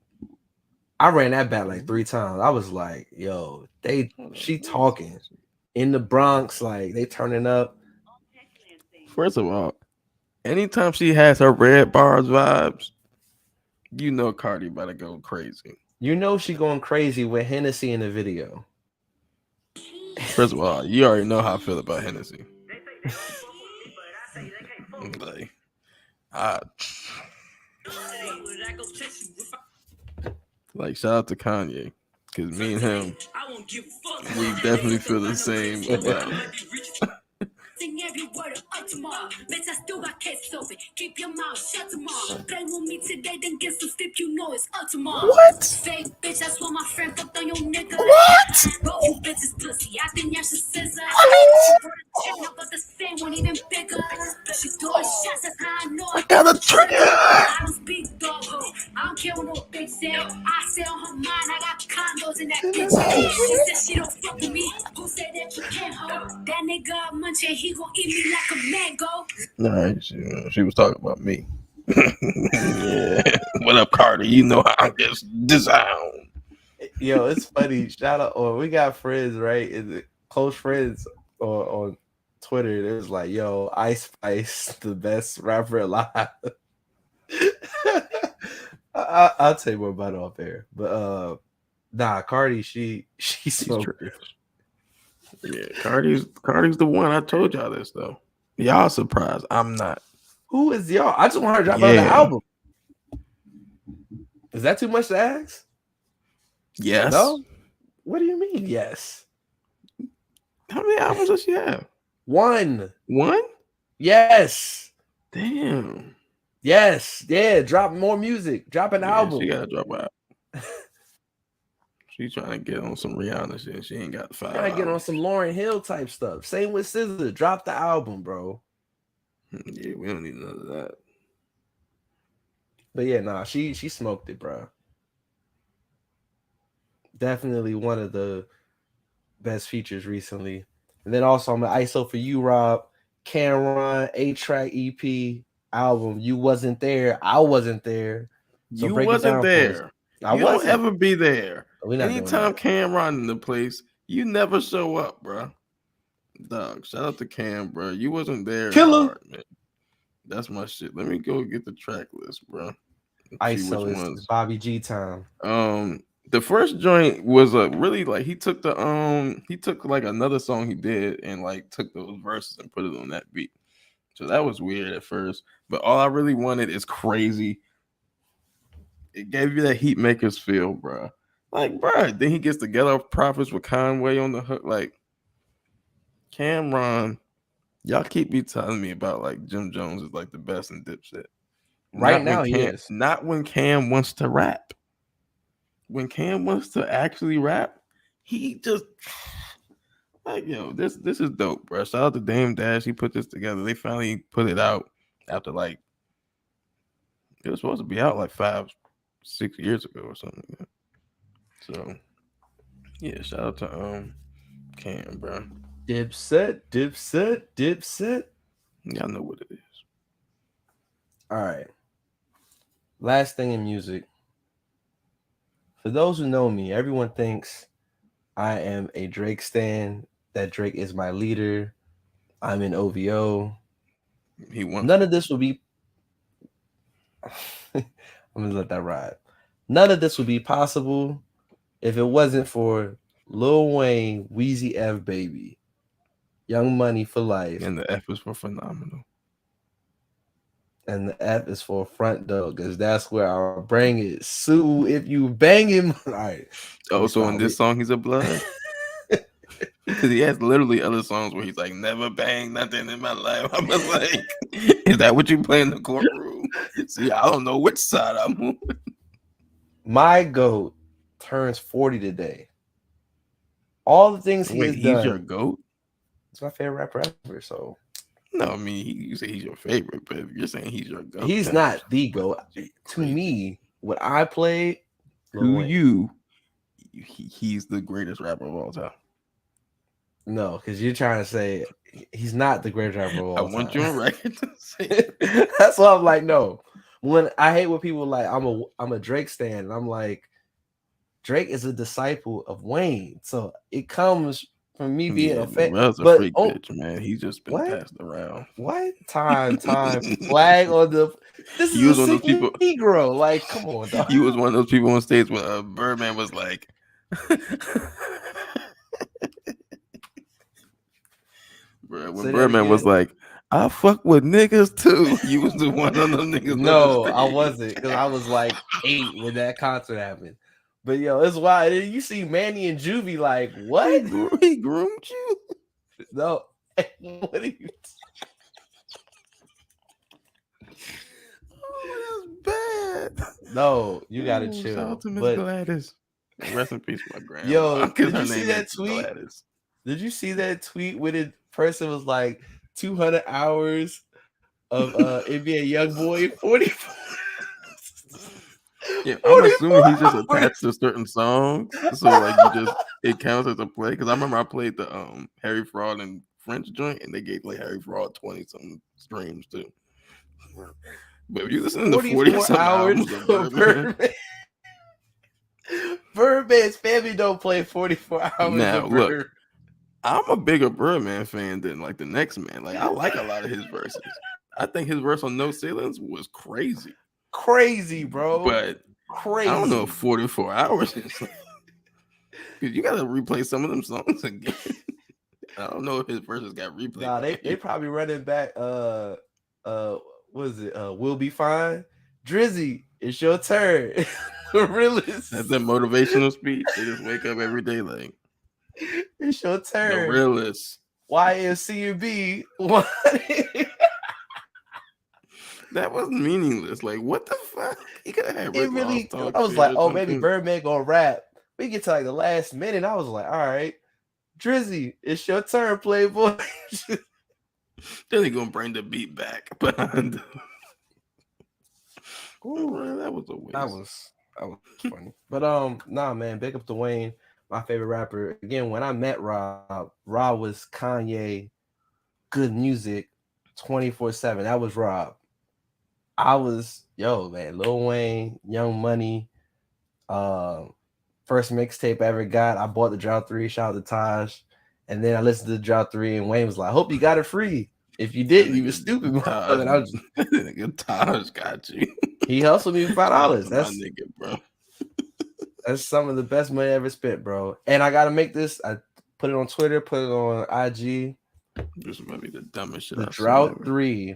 I ran that back like 3 times. I was like, yo, she talking in the Bronx, like they turning up. First of all, anytime she has her Red Bars vibes, you know Cardi better go crazy. You know she going crazy with Hennessy in the video. First of all, you already know how I feel about Hennessy. Like shout out to Kanye, because me and him, we definitely feel the same about it. Every word of tomorrow. Bitch, I still got case open. Keep your mouth shut tomorrow. Play with me today, then get some sleep. You know it's up tomorrow. What? Fake bitch, that's what my friend fucked on your nigga. What? Bro, you bitches pussy. I think y'all should scissor. But the same won't even bigger. She throwing shots, that's how I know. I got a trigger. I don't speak dog ho. I don't care what no bitch say. I say on her mind, I got condos in that bitch. She said she don't fuck with me. Who said that you can't hold? That nigga munching, he gon' eat me like a mango. Nah, she was talking about me. Yeah. What up, Cardi? You know how I get designed. Yo, it's funny. Shout out, we got friends, right? Is it close friends on Twitter. It was like, "Yo, Ice Spice, the best rapper alive." I'll tell you more about it off air, but nah, Cardi, she She's smoked. trash. Yeah, Cardi's the one. I told y'all this though. Y'all surprised? I'm not. Who is y'all? I just want her to drop another album. Is that too much to ask? Yes. No. What do you mean? Yes. How many albums does she have? One. Yes. Damn. Yes. Yeah. Drop more music. Drop an album. She gotta drop out. She trying to get on some Rihanna shit. She ain't got the 5 Trying to get on some Lauryn Hill type stuff. Same with SZA. Drop the album, bro. Yeah, we don't need none of that. But yeah, nah, she smoked it, bro. Definitely one of the best features recently. And then also on the ISO for You, Rob, Cameron, 8-track EP album. You wasn't there. I wasn't there. So you break it wasn't down for there. us. You don't ever be there. Anytime that. Cameron in the place, you never show up, bro. Dog, shout out to Cam, bro. You wasn't there. Killer. Hard, man. That's my shit. Let me go get the track list, bro. ISO is Bobby G time. The first joint was a really like he took like another song he did and like took those verses and put it on that beat. So that was weird at first, but all I really wanted is Crazy. It gave you that Heat Makers feel, bro. Like, bro, then he gets the Ghetto Prophets with Conway on the hook. Like, Cameron, y'all keep me telling me about like Jim Jones is like the best in Dipset. Right now, he is. Not when Cam wants to rap. When Cam wants to actually rap, he just like, yo, this is dope, bro. Shout out to Dame Dash. He put this together. They finally put it out after like it was supposed to be out like 5-6 years ago or something like that. So yeah, shout out to Cam, bro. Dipset. Y'all know what it is. All right. Last thing in music. For those who know me, everyone thinks I am a Drake stan, that Drake is my leader. I'm in OVO. He won. None of this would be I'm gonna let that ride. None of this would be possible if it wasn't for Lil Wayne, Weezy F Baby, Young Money for life. And the F is for phenomenal. And the F is for front door, because that's where our brain is. Sue if you bang him. All right. Oh, so in this song he's a blood? Because he has literally other songs where he's like, never bang nothing in my life. I was like, is that what you play in the courtroom? See, I don't know which side I'm on. My GOAT turns 40 today. All the things he has done. He's your GOAT? It's my favorite rapper ever, so. No, I mean, you say he's your favorite, but if you're saying he's your GOAT. He's not the GOAT. To me, what I played, he's the greatest rapper of all time. No, because you're trying to say he's not the greatest rapper of all time. I want you on record to say That's why I'm like, no. When I hate when people like I'm a Drake stan, and I'm like, Drake is a disciple of Wayne, so it comes from me being a fan. That's a freak bitch, man. He's just been passed around. What time flag on the? This is one of those people. Negro, like, come on, dog. He was one of those people on stage where Birdman was like. Bro, when Birdman was like, I fuck with niggas too. You was the one of them niggas. No, I wasn't, because I was like 8 when that concert happened. But yo, it's wild. You see Manny and Juvie like, what? He groomed you? No. What are you? Oh, that's bad. No, you gotta chill. Shout out to Miss Gladys. Rest in peace, my grandma. Yo, did you see that tweet? Gladys. Did you see that tweet where the person was like 200 hours of NBA YoungBoy 44? Yeah, I'm assuming he's just attached to certain songs, so like it counts as a play. Because I remember I played the Harry Fraud and French joint, and they gave like Harry Fraud 20-something streams too. But if you listen to 44 hours of Birdman, Birdman's family don't play 44 hours. Now look, I'm a bigger Birdman fan than like the next man. Like I like a lot of his verses. I think his verse on No Ceilings was crazy. Crazy, bro. But Crazy. I don't know if 44 hours is because you gotta replay some of them songs again. I don't know if his verses got replayed. Nah, they probably running back. What is it? We'll be fine. Drizzy, it's your turn. Realist. That's that motivational speech. They just wake up every day like it's your the turn. realist. YMCB. That was meaningless. Like, what the fuck? He could have had It Rick really. Ross talk I was shit like, or oh, maybe something. Birdman gonna rap. We get to like the last minute. I was like, all right, Drizzy, it's your turn, Playboy. Then he gonna bring the beat back behind him. Ooh, Man, that was a waste. that was funny. But nah, man, big up to Wayne, my favorite rapper. Again, when I met Rob was Kanye, good music, 24/7. That was Rob. I was man, Lil Wayne, Young Money, first mixtape I ever got. I bought the Drought 3, shout out to Taj. And then I listened to the Drought 3 and Wayne was like, hope you got it free. If you didn't, you was stupid. Taj, And I was, nigga Taj got you. he hustled me $5. That's That's my nigga, bro. That's some of the best money I ever spent, bro. And I gotta make this. I put it on Twitter, put it on IG. This might be the dumbest shit The I've seen Drought ever. 3.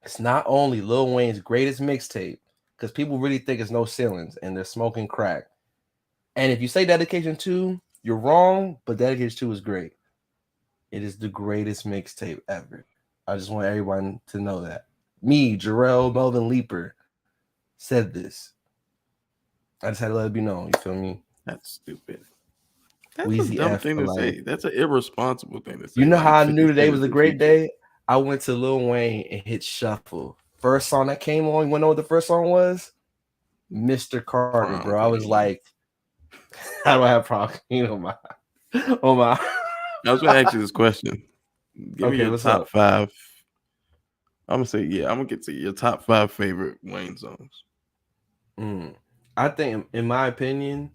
It's not only Lil Wayne's greatest mixtape, because people really think it's No Ceilings and they're smoking crack. And if you say Dedication 2, you're wrong, but Dedication 2 is great. It is the greatest mixtape ever. I just want everyone to know that. Me, Jarrell Melvin Leaper, said this. I just had to let it be known. You feel me? That's stupid. That's Weezy a dumb F thing for to say. life. That's an irresponsible thing to say. You know Like, how I 50 knew today Cent was is a the great future. day? I went to Lil Wayne and hit shuffle. First song that came on, you wanna know what the first song was? Mr. Carter, Prom bro. I was Queen. like, I don't have prom queen on my I was gonna ask you this question. Give Okay, me your what's top up? 5. I'm gonna say, I'm gonna get to your top 5 favorite Wayne songs. I think, in my opinion,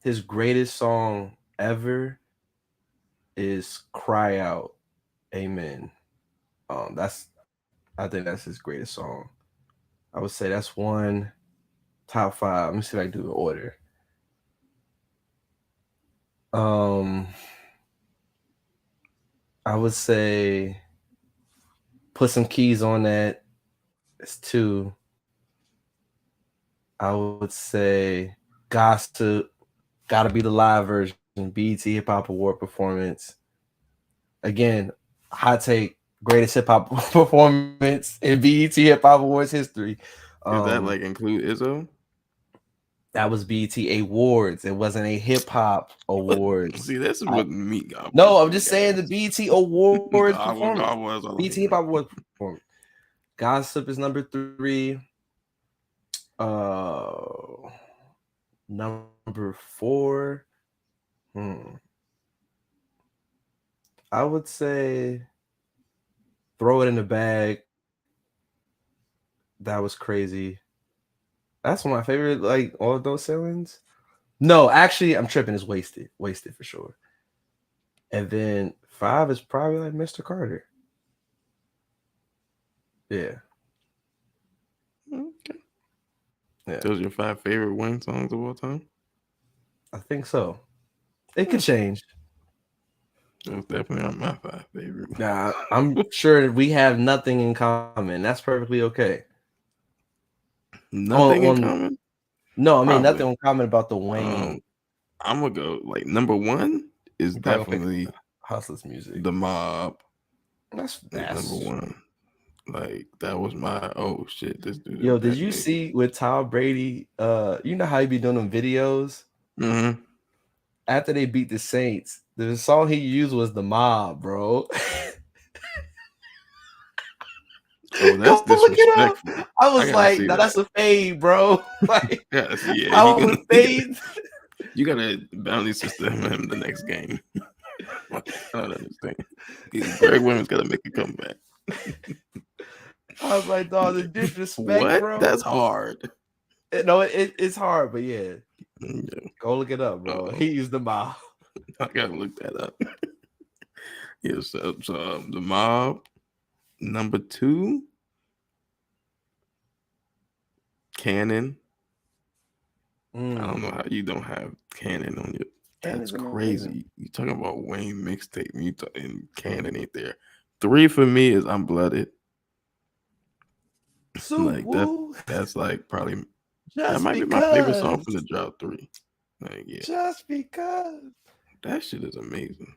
his greatest song ever is "Cry Out, Amen." I think that's his greatest song. I would say that's one. Top 5. Let me see if I can do the order. I would say Put Some Keys on That. It's 2. I would say Gossip, Gotta Be the Live version, BET Hip Hop Award performance. Again, hot take, greatest hip hop performance in BET Hip Hop Awards history. Does that like include Izzo? That was BET Awards. It wasn't a hip hop awards. See, this is what me got. No, I'm just saying the BET Awards performance. BET Hip Hop Awards performance. Gossip is number 3. Number 4. I would say Throw It in the Bag. That was crazy. That's one of my favorite, like, all of those ceilings. No, actually, I'm tripping. It's Wasted. Wasted for sure. And then 5 is probably like Mr. Carter. Yeah. Okay. Yeah. Those are your 5 favorite Wayne songs of all time? I think so. It could change. Those definitely aren't my 5 favorite. Nah, I'm sure we have nothing in common. That's perfectly okay. Nothing in common? No, I mean Probably. nothing in common about the Wayne. I'm gonna go like number 1 is definitely Hustler's music. The Mob. That's number 1. Like that was my shit. This dude. Yo, did you see with Tom Brady? You know how he be doing them videos? Mm-hmm. After they beat the Saints, the song he used was The Mob, bro. Oh, that's disrespectful. I was like, no, that's a fade, bro. Like, I would fade. You gotta bounty system him the next game. I don't understand. Greg Williams gotta make a comeback. I was like, dog, the disrespect, what? Bro. That's hard. No, it's hard, but yeah. Go look it up, bro. He used The Mob. I gotta look that up. Yeah, so the Mob, number 2, Cannon. I don't know how you don't have Cannon on you. That's Cannon's crazy. amazing. You talking about Wayne mixtape and Cannon ain't there. 3 for me is Unblooded. Like Woo. that's like probably that Just might be my favorite song because. from the Drought 3. Like, yeah, Just because. that shit is amazing.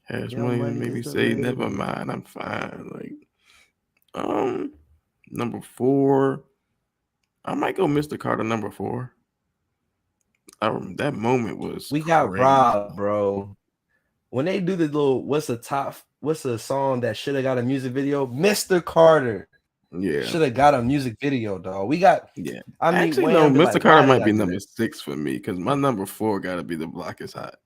Hash Your money money made me is the say never label. mind, I'm fine. Like, number 4, I might go Mr. Carter number 4. That moment was We got crazy. robbed, bro. When they do the little, what's the song that should have got a music video? Mr. Carter Yeah, should have got a music video, dog. We got, yeah. I mean, Actually, Wayne, no, be Mr. like, Carter why might did I be do number that? 6 for me because my number 4 got to be The Block is Hot.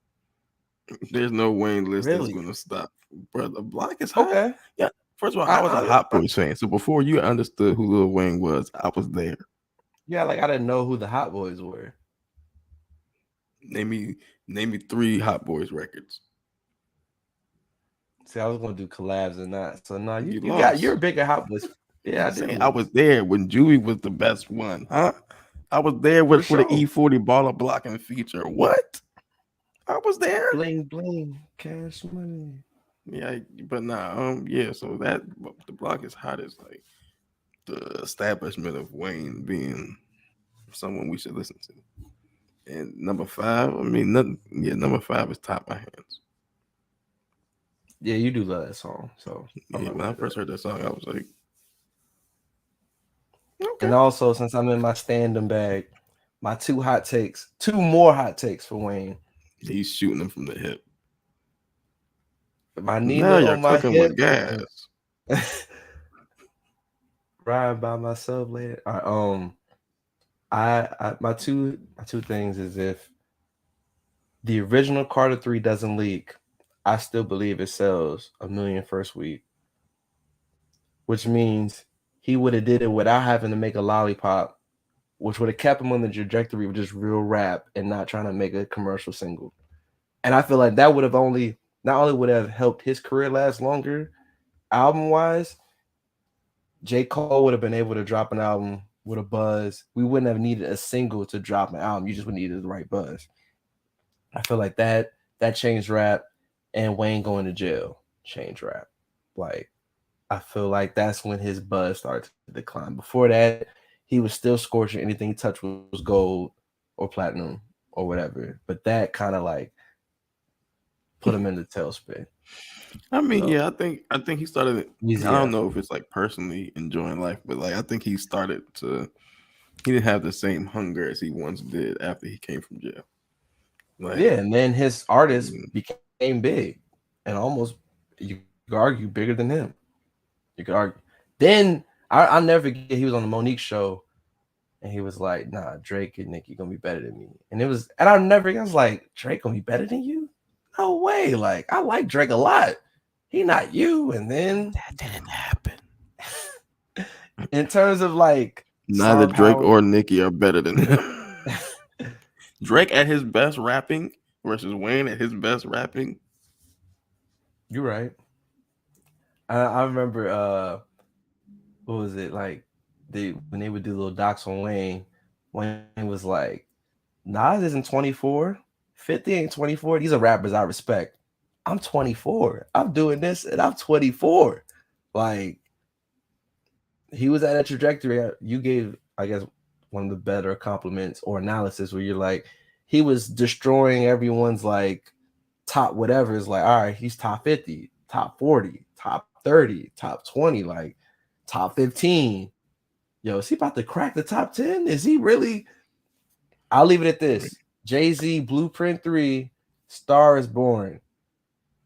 There's no Wayne list that's Really? going to stop, bro. The Block is hot. Okay. Yeah. First of all, I was a Hot Boys fan, so before you understood who Lil Wayne was, I was there. Yeah, like I didn't know who the Hot Boys were. Name me 3 Hot Boys records. See, I was gonna do collabs and that. So no, You you're a bigger Hot Boys. Yeah, I I'm did. saying I was there when Juvie was the best one, huh? I was there for For the sure. E40 baller blocking feature. What? I was there. Bling bling, cash money. Yeah, but nah, yeah. So that The Block is Hot is like the establishment of Wayne being someone we should listen to. And number 5, I mean, nothing. Yeah, number 5 is Top My Hands. Yeah, you do love that song. So Yeah, when I first heard that song, I was like, okay. And also, since I'm in my stand-up bag, my 2 more hot takes for Wayne. He's shooting them from the hip. My Now Nina you're on my cooking hip. with gas. Riding by myself later. My two things is if the original Carter 3 doesn't leak, I still believe it sells 1 million first week, which means he would have did it without having to make a lollipop, which would have kept him on the trajectory of just real rap and not trying to make a commercial single. And I feel like that would have not only would have helped his career last longer, album wise, J. Cole would have been able to drop an album with a buzz. We wouldn't have needed a single to drop an album. You just would need the right buzz. I feel like that changed rap, and Wayne going to jail changed rap. Like, I feel like that's when his buzz started to decline. Before that, he was still scorching. Anything he touched was gold or platinum or whatever. But that kind of like put him in the tailspin. I mean, yeah, I think he started. Easy I don't F. know if it's like personally enjoying life, but like I think he didn't have the same hunger as he once did after he came from jail. Like, Yeah, and then his artists became big and almost, you could argue, bigger than him. You could argue. Then I'll never forget, he was on the Monique show and he was like, nah, Drake and Nicki gonna be better than me. And I was like, Drake gonna be better than you? No way. Like, I like Drake a lot. He not you. And then that didn't happen. In terms of like, neither Drake or Nicki are better than him. Drake at his best rapping versus Wayne at his best rapping. You're right. I remember what was it like? When they would do little docs on Wayne was like, Nas isn't 24, 50 ain't 24. These are rappers I respect. I'm 24. I'm doing this and I'm 24. Like, he was at a trajectory. You gave, I guess, one of the better compliments or analysis where you're like, he was destroying everyone's like top whatever. Is like, all right, he's top 50, top 40, top 30, top 20, like top 15. Yo, is he about to crack the top 10? Is he really? I'll leave it at this. Jay-Z, Blueprint 3, Star is Born,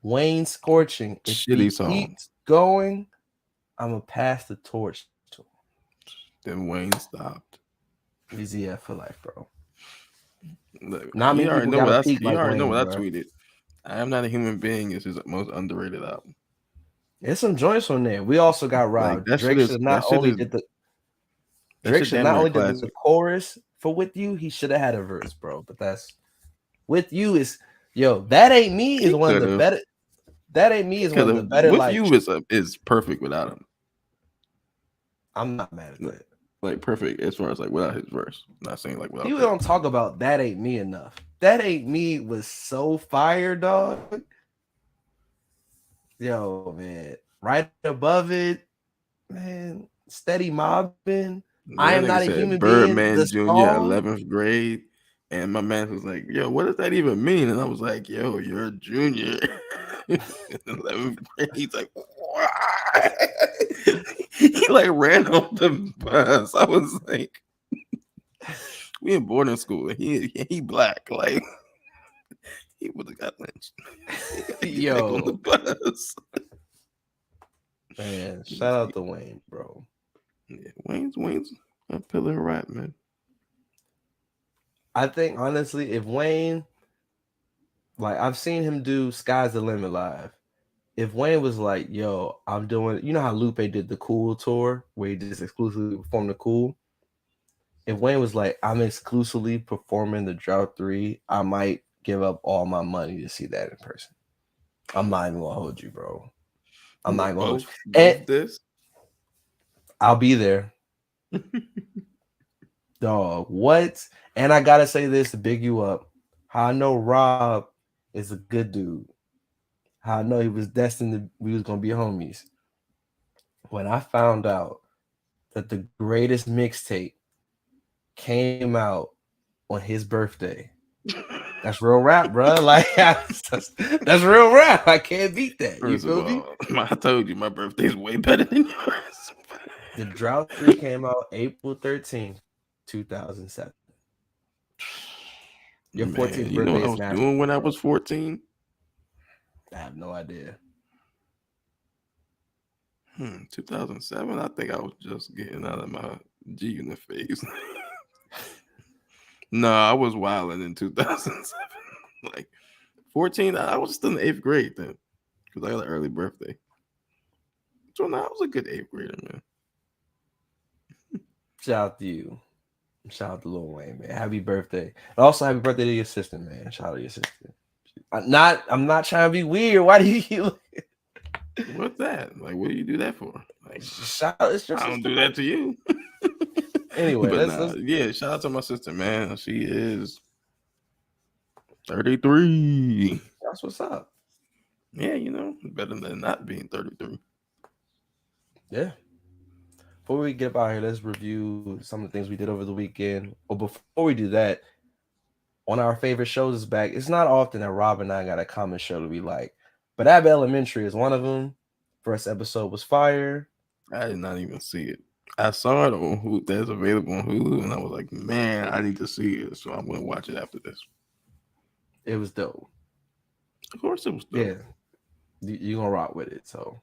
Wayne Scorching. If Shitty song. Keeps going, I'm going to pass the torch to him. Then Wayne stopped. Easy F for life, bro. Look, Not many people got a peak you like already Wayne, know what bro. I tweeted. I Am Not a Human Being is his most underrated album. There's some joints on there. We also got robbed. Like, Drake should not only did the chorus for With You, he should have had a verse, bro. But that's With You is Yo, That Ain't Me is He one of the could've. better. That Ain't Me is one of the better. With Like, You is perfect without him. I'm not mad at Like, that. like perfect as far as like without his verse. Not saying like without. People that. don't talk about That Ain't Me enough. That Ain't Me was so fire, dog. Yo, man. Right above it, man. Steady Mobbing. I That Am nigga Not a said Human Being. The Birdman Jr. song. 11th grade. And my man was like, yo, what does that even mean? And I was like, yo, you're a junior in 11th grade. He's like, what? He like ran off the bus. I was like, we in boarding school. He black. Like, he would have got lynched. Get back on the Yo, bus. man. Shout out to Wayne, bro. Yeah, Wayne's a pillar of rap, man. I think honestly, if Wayne, like I've seen him do Sky's the Limit live. If Wayne was like, yo, I'm doing, you know how Lupe did the Cool tour where he just exclusively performed the Cool? If Wayne was like, I'm exclusively performing the Drought 3, I might give up all my money to see that in person. I'm not even gonna hold you, bro. I'm not gonna hold you. Both this. I'll be there. Dog, what? And I gotta say this to big you up. How I know Rob is a good dude. How I know he was destined to, we was gonna be homies. When I found out that the greatest mixtape came out on his birthday, that's real rap, bro. Like that's real rap. I can't beat that. You First of feel me? all, I told you my birthday's way better than yours. The Drought 3 came out April 13th, 2007. Your 14th you know birthday what I is was now. doing when I was 14? I have no idea. 2007. I think I was just getting out of my G unit phase. No, I was wilding in 2007. Like 14, I was still in the 8th grade then, because I got an early birthday. So now I was a good 8th grader, man. Shout out to you. Shout out to Lil Wayne, man. Happy birthday. And also happy birthday to your sister, man. Shout out to your sister. I'm not trying to be weird. Why do you keep looking? What's that? Like, what do you do that for? Like, shout out, it's your I don't sister, do that to you. Anyway, but yeah, shout out to my sister, man. She is 33. That's what's up. Yeah, you know, better than not being 33. Yeah. Before we get up out here, let's review some of the things we did over the weekend. But before we do that, one of our favorite shows is back. It's not often that Rob and I got a common show that we like, but Abbott Elementary is one of them. First episode was fire. I did not even see it. I saw it on Hulu. That's available on Hulu, and I was like, man, I need to see it. So I'm going to watch it after this. It was dope. Of course it was dope. Yeah. You're going to rock with it. So,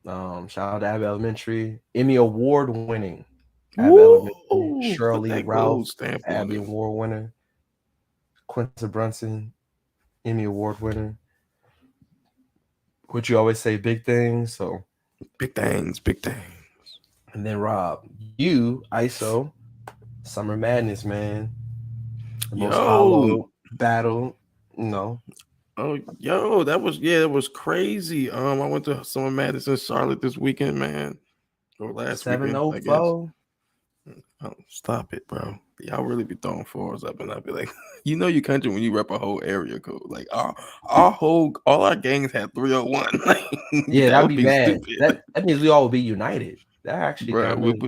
shout out to Abbott Elementary. Emmy Award winning. Abbott Elementary. Shirley Ralph, Abby Award winner. Quincy Brunson, Emmy Award winner. What you always say, big things. So, big things, big things. And then Rob, you, ISO, Summer Madness, man. The most hollow battle, no. Oh, yo, that was crazy. I went to Summer Madness in Charlotte this weekend, man. Or last weekend, 704. Oh, stop it, bro. Y'all really be throwing fours up, and I'll be like, you know, your country when you rep a whole area code. Like all our gangs had 301. Like, yeah, that would be bad. That means we all would be united. That actually, bro, it would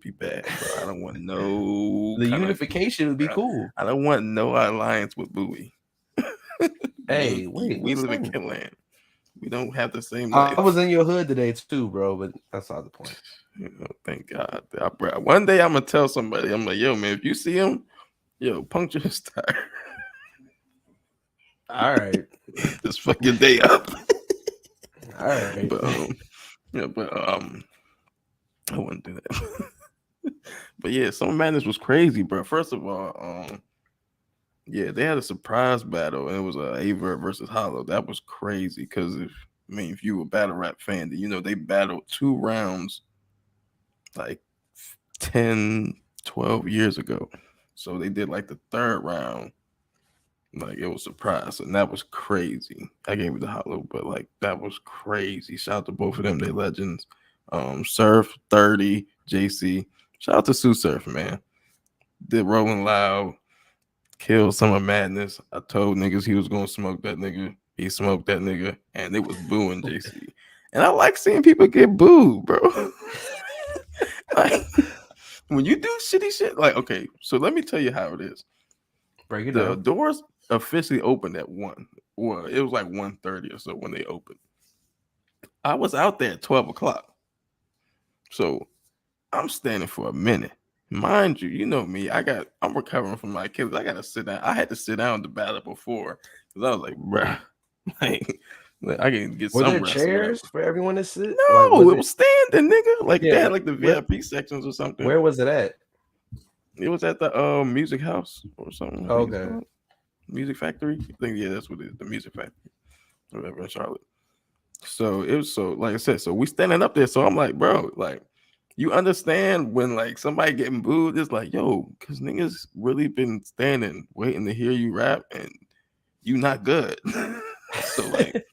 be bad, bro. I don't want no. The unification would be cool. I don't want no alliance with Bowie. Hey, wait, we live in Killand. We don't have the same life. I was in your hood today too, bro, but that's not the point. Thank God. One day I'm gonna tell somebody, I'm like, yo, man, if you see him, yo, puncture his tire. All right. Just fuck your day up. All right. But I wouldn't do that. But yeah, Summer Madness was crazy, bro. First of all, yeah, they had a surprise battle, and it was Averb versus Hollow. That was crazy because if you were a battle rap fan, then you know they battled 2 rounds like 10, 12 years ago. So they did like the 3rd round Like it was a surprise, and that was crazy. I gave it to Hollow, but like that was crazy. Shout out to both of them, they legends. Surf 30, JC. Shout out to Sue Surf, man. Did Rolling Loud, killed Summer Madness. I told niggas he was gonna smoke that nigga. He smoked that nigga, and it was booing JC. And I like seeing people get booed, bro. Like when you do shitty shit, like okay, so let me tell you how it is. Break it The down. doors officially opened at 1. Well, it was like 1:30 or so when they opened. I was out there at 12 o'clock. So I'm standing for a minute. Mind you, you know me. I'm recovering from my Achilles. I gotta sit down. I had to sit down to battle before because I was like, bruh, like I can get Were some there rest. chairs for everyone to sit? No, Like, it was standing, nigga. Like they Yeah, had like the where- VIP sections or something. where was it at? It was at the Music House or something. I think it's Okay. called. Music Factory. I think that's what it is. The Music Factory, whatever in Charlotte. So it was like I said. So we standing up there. So I'm like, bro, like you understand when like somebody getting booed, it's like, yo, because niggas really been standing waiting to hear you rap and you not good. So like,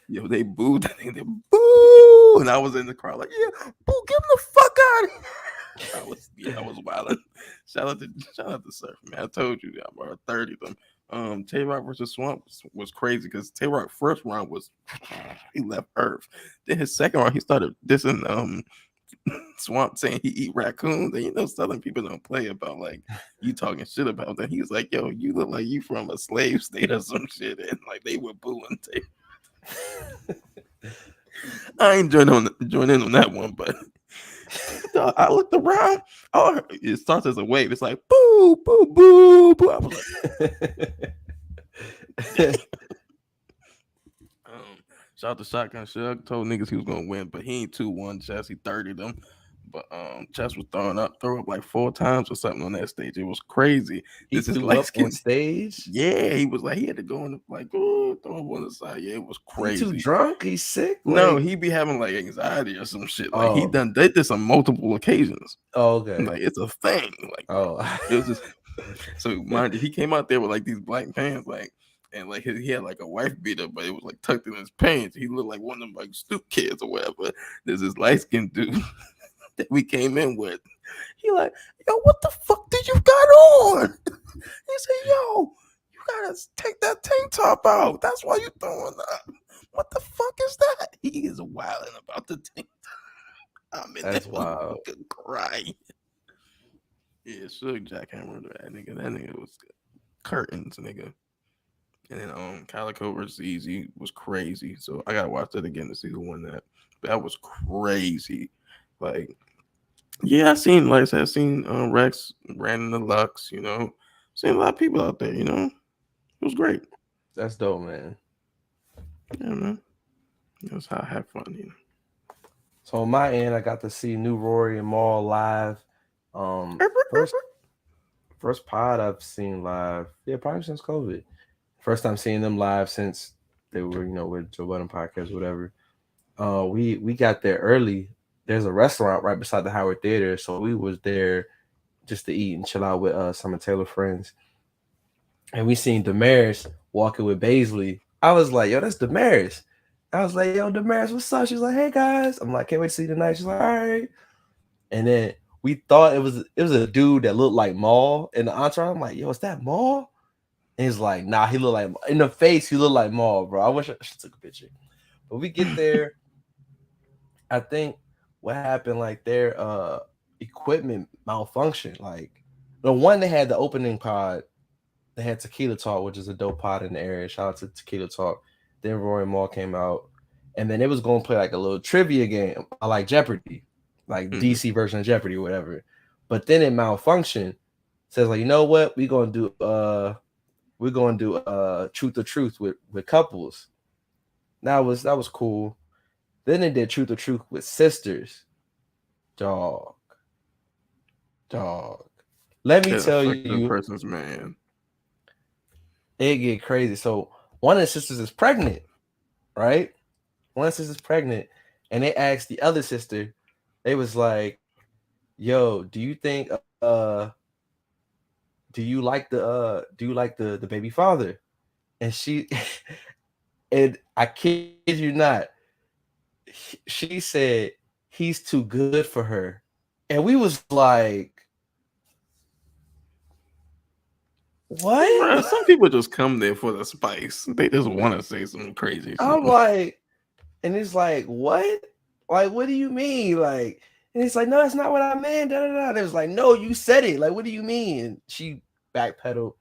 yo, they booed that nigga, they boo, and I was in the crowd like, yeah, boo, get him the fuck out of here. I was wilding. Shout out to Surf, man. I told you that about 30 of them. Tay Rock versus Swamp was crazy because Tay Rock first round was he left Earth. Then his second round he started dissing Swamp saying he eat raccoons, and you know Southern people don't play about like you talking shit about that. He was like, yo, you look like you from a slave state or some shit, and like they were booing Tay. I ain't join in on that one, but I looked around. Oh, it starts as a wave. It's like boo, boo, boo, boo. I was like, shout out to Shotgun Shug. Told niggas he was gonna win, but he ain't 2-1. Chess, he 30 them. But Chess was throw up like 4 times or something on that stage. It was crazy. He This is threw light up skin. on stage. Yeah, he was like he had to go in like throw up on the side. Yeah, it was crazy. He too drunk. He's sick. No, Like, he be having like anxiety or some shit. Like Oh. they did this on multiple occasions. oh, okay. Like it's a thing. Like Oh, it was just so mind you, he came out there with like these black pants, like and like he had like a wife beater, but it was like tucked in his pants. He looked like one of them like stoop kids or whatever. There's this light skinned dude that we came in with. He like, yo, what the fuck did you got on? He said, yo, you gotta take that tank top out. That's why you throwing up. What the fuck is that? He is wilding about the tank top. I'm in That's there wild. fucking crying. Yeah, Suge jackhammer that nigga. That nigga was curtains, nigga. And then Calico versus Easy was crazy. So I gotta watch that again to see who won that. That was crazy. Like, yeah, I seen Rex ran in the Lux, you know. Seen a lot of people out there, you know. It was great. That's dope, man. Yeah, man. That's how I have fun, you know. So on my end, I got to see New Rory and Maul live. First pod I've seen live. Yeah, probably since COVID. First time seeing them live since they were, with Joe Budden podcast, whatever. We got there early. There's a restaurant right beside the Howard Theater, so we was there just to eat and chill out with some of Taylor friends. And we seen Damaris walking with Baisley. I was like, yo, that's Damaris. I was like, yo, Damaris, what's up? She's like, hey guys. I'm like, can't wait to see you tonight. She's like, all right. And then we thought it was a dude that looked like Maul in the entourage. I'm like, yo, is that Maul? And he's like, nah, he looked like in the face, he looked like Maul, bro. I wish I should took a picture. But we get there. I think what happened, like their equipment malfunctioned. Like the one they had the opening pod, they had Tequila Talk, which is a dope pod in the area. Shout out to Tequila Talk. Then Roy Maul came out, and then it was going to play like a little trivia game, like Jeopardy, like DC version of Jeopardy or whatever. But then it malfunctioned. Says like, you know what? We're gonna do Truth or Truth with couples. That was cool. Then they did Truth or Truth with sisters. Dog. Let me tell you, person's man. It get crazy. So one of the sisters is pregnant, right? One of the sisters is pregnant, and they asked the other sister. They was like, "Yo, do you like the baby father?" and she and I kid you not, she said he's too good for her, and we was like, Bro, what? some people just come there for the spice. They just want to say some crazy I'm shit. like, and it's like, what? Like, what do you mean? Like, and it's like, no, that's not what I meant. Da, da, da. And it was like, no, you said it. Like, what do you mean? And she backpedaled.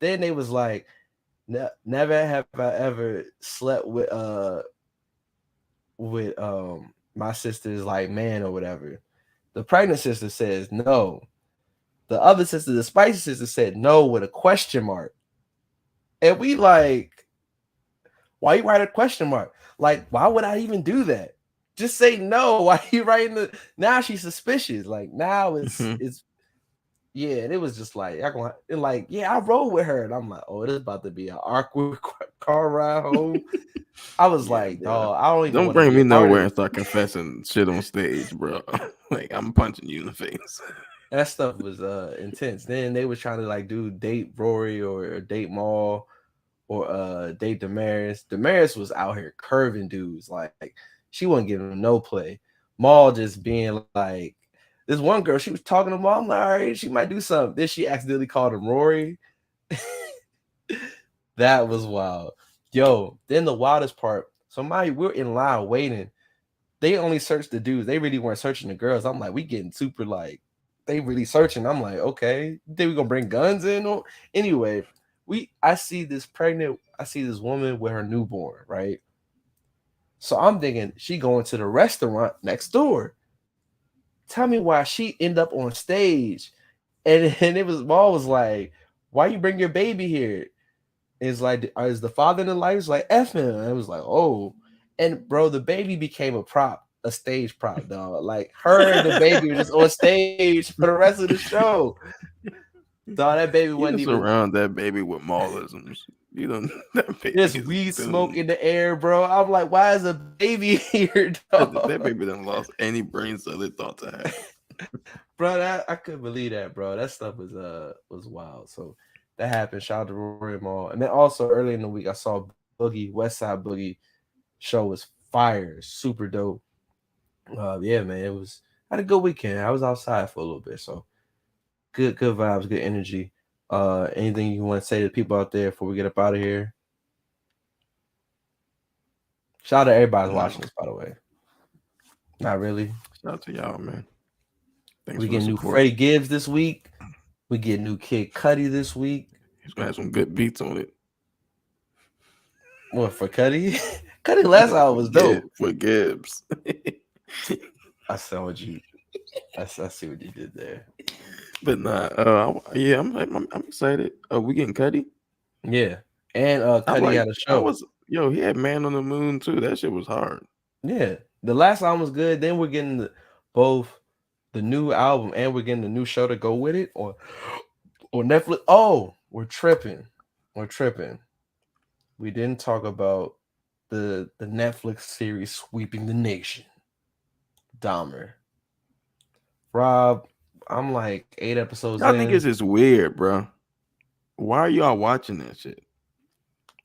Then they was like, never have I ever slept with my sister's like man or whatever. The pregnant sister says no. The other sister, the spicy sister, said no with a question mark. And we like, why you write a question mark? Like, why would I even do that? Just say no. Why are you writing the now she's suspicious? Like now it's yeah, and it was just like and like, yeah, I rode with her. And I'm like, oh, it is about to be an awkward car ride home. I was Yeah, like, bro. dog, I don't even Don't want to bring be me a part of nowhere it. and start confessing shit on stage, bro. Like I'm punching you in the face. That stuff was intense. Then they was trying to like do date Rory or date Maul or date Damaris. Damaris was out here curving dudes. Like she wasn't giving them no play. Maul just being like this one girl, she was talking to Maul. I'm like, all right, she might do something. Then she accidentally called him Rory. That was wild. Yo, then the wildest part. So we're in line waiting. They only searched the dudes. They really weren't searching the girls. I'm like, we getting super like they really searching. I'm like, okay, think we gonna bring guns in? Or anyway, I see this woman with her newborn, right? So I'm thinking she going to the restaurant next door. Tell me why she end up on stage, and it was Maul was like, why you bring your baby here? It's like, is the father in the life? It's like F him. And it was like, oh, and bro, the baby became a prop, a stage prop, dog. Like her and the baby were just on stage for the rest of the show. Dog, that baby You wasn't just even. surround that baby with Maullisms. You don't. That baby There's is weed done. smoke in the air, bro. I'm like, why is a baby here, dog? That baby done lost any brain cell it thought to have. Bro, I couldn't believe that, bro. That stuff was wild. So that happened. Shout out to Rory Mall. And then also early in the week, I saw Boogie, West Side Boogie show was fire, super dope. Yeah, man, I had a good weekend. I was outside for a little bit, so good vibes, good energy. Anything you want to say to the people out there before we get up out of here? Shout out to everybody watching this, by the way. Not really. Shout out to y'all, man. Thanks We for the get new support. Freddie Gibbs this week. We get new Kid Cudi this week. He's gonna have some good beats on it. What for Cudi? Cudi last album was dope. For Gibbs. I saw what you. I see what you did there. But nah, yeah, I'm excited. We getting Cudi? Yeah, and Cudi had a show. He had Man on the Moon too. That shit was hard. Yeah, the last album was good. Then we're getting both the new album and we're getting the new show to go with it or Netflix. Oh, we're tripping. We didn't talk about the Netflix series sweeping the nation. Dahmer. Rob, I'm like 8 episodes I in. think it's just weird, bro. Why are y'all watching that shit?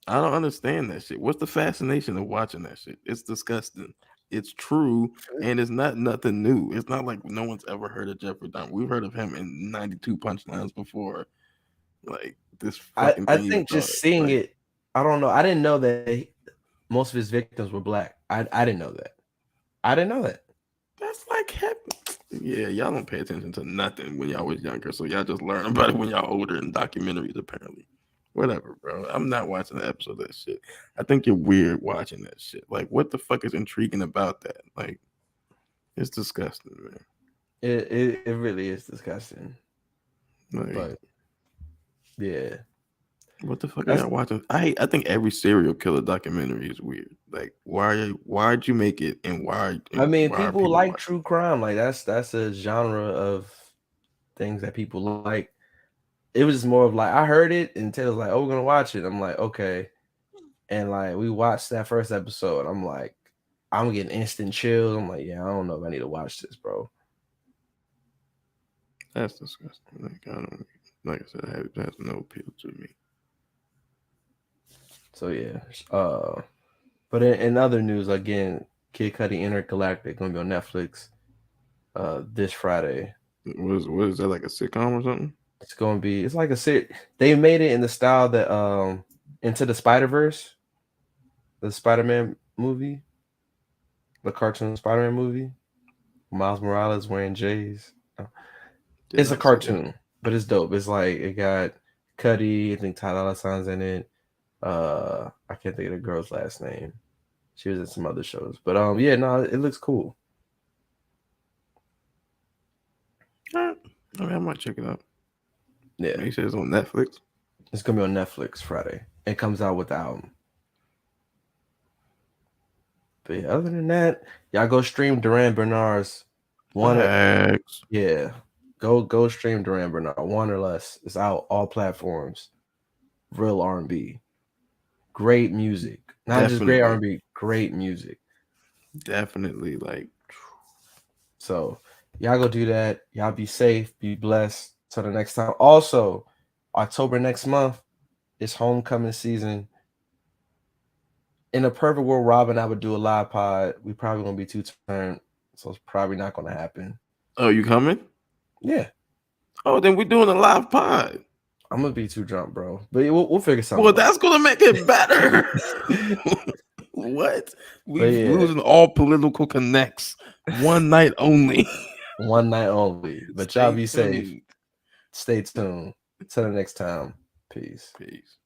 I don't understand that shit. What's the fascination of watching that shit? It's disgusting. It's true, and it's not nothing new. It's not like no one's ever heard of Jeffrey Dahmer. We've heard of him in 92 Punchlines before. Like this fucking I thing. think just seeing it, I don't know. I didn't know that most of his victims were black. I didn't know that. That's like yeah, y'all don't pay attention to nothing when y'all was younger, so y'all just learn about it when y'all older in documentaries, apparently. Whatever, bro. I'm not watching the episode of that shit. I think you're weird watching that shit. Like, what the fuck is intriguing about that? Like, it's disgusting, man. It really is disgusting. Like, but yeah. What the fuck are y'all watching? I think every serial killer documentary is weird. Like, why'd you make it, and why? I mean, why people like watching? true crime. Like that's a genre of things that people like. It was just more of like I heard it and Taylor's like, "Oh, we're gonna watch it." I'm like, "Okay," and like we watched that first episode. I'm like, I'm getting instant chills. I'm like, "Yeah, I don't know if I need to watch this, bro." That's disgusting. Like I said, it has no appeal to me. So yeah. But in other news, again, Kid Cudi Intergalactic gonna be on Netflix this Friday. What is that, like a sitcom or something? It's like a sit. They made it in the style that Into the Spider-Verse, the Spider-Man movie, the cartoon Spider-Man movie. Miles Morales wearing J's. Did It's a not see that. cartoon, but it's dope. It's like it got Cudi, I think Ty Dolla $ign's in it. I can't think of the girl's last name. She was in some other shows. But yeah, no, it looks cool. Alright. I mean, I might check it out. Yeah. You said it's on Netflix. It's gonna be on Netflix Friday. It comes out with the album. But yeah, other than that, y'all go stream Duran Bernard's Facts. Yeah. Go stream Duran Bernard. One or less. It's out all platforms. Real R&B. Great music. Not just great Definitely. R&B, great music. Definitely, like, So y'all go do that. Y'all be safe, be blessed. Till the next time. Also, October next month is homecoming season. In a perfect world, Rob and I would do a live pod. We probably gonna be too turned, so it's probably not gonna happen. oh, you coming? Yeah, Oh, then we're doing a live pod. I'm gonna be too drunk, bro. But we'll figure something Well, out. that's gonna make it better. What? We're yeah. losing all political connects. One night only. One night only. But y'all Stay be safe. tuned. Stay tuned. Till the next time. Peace. Peace.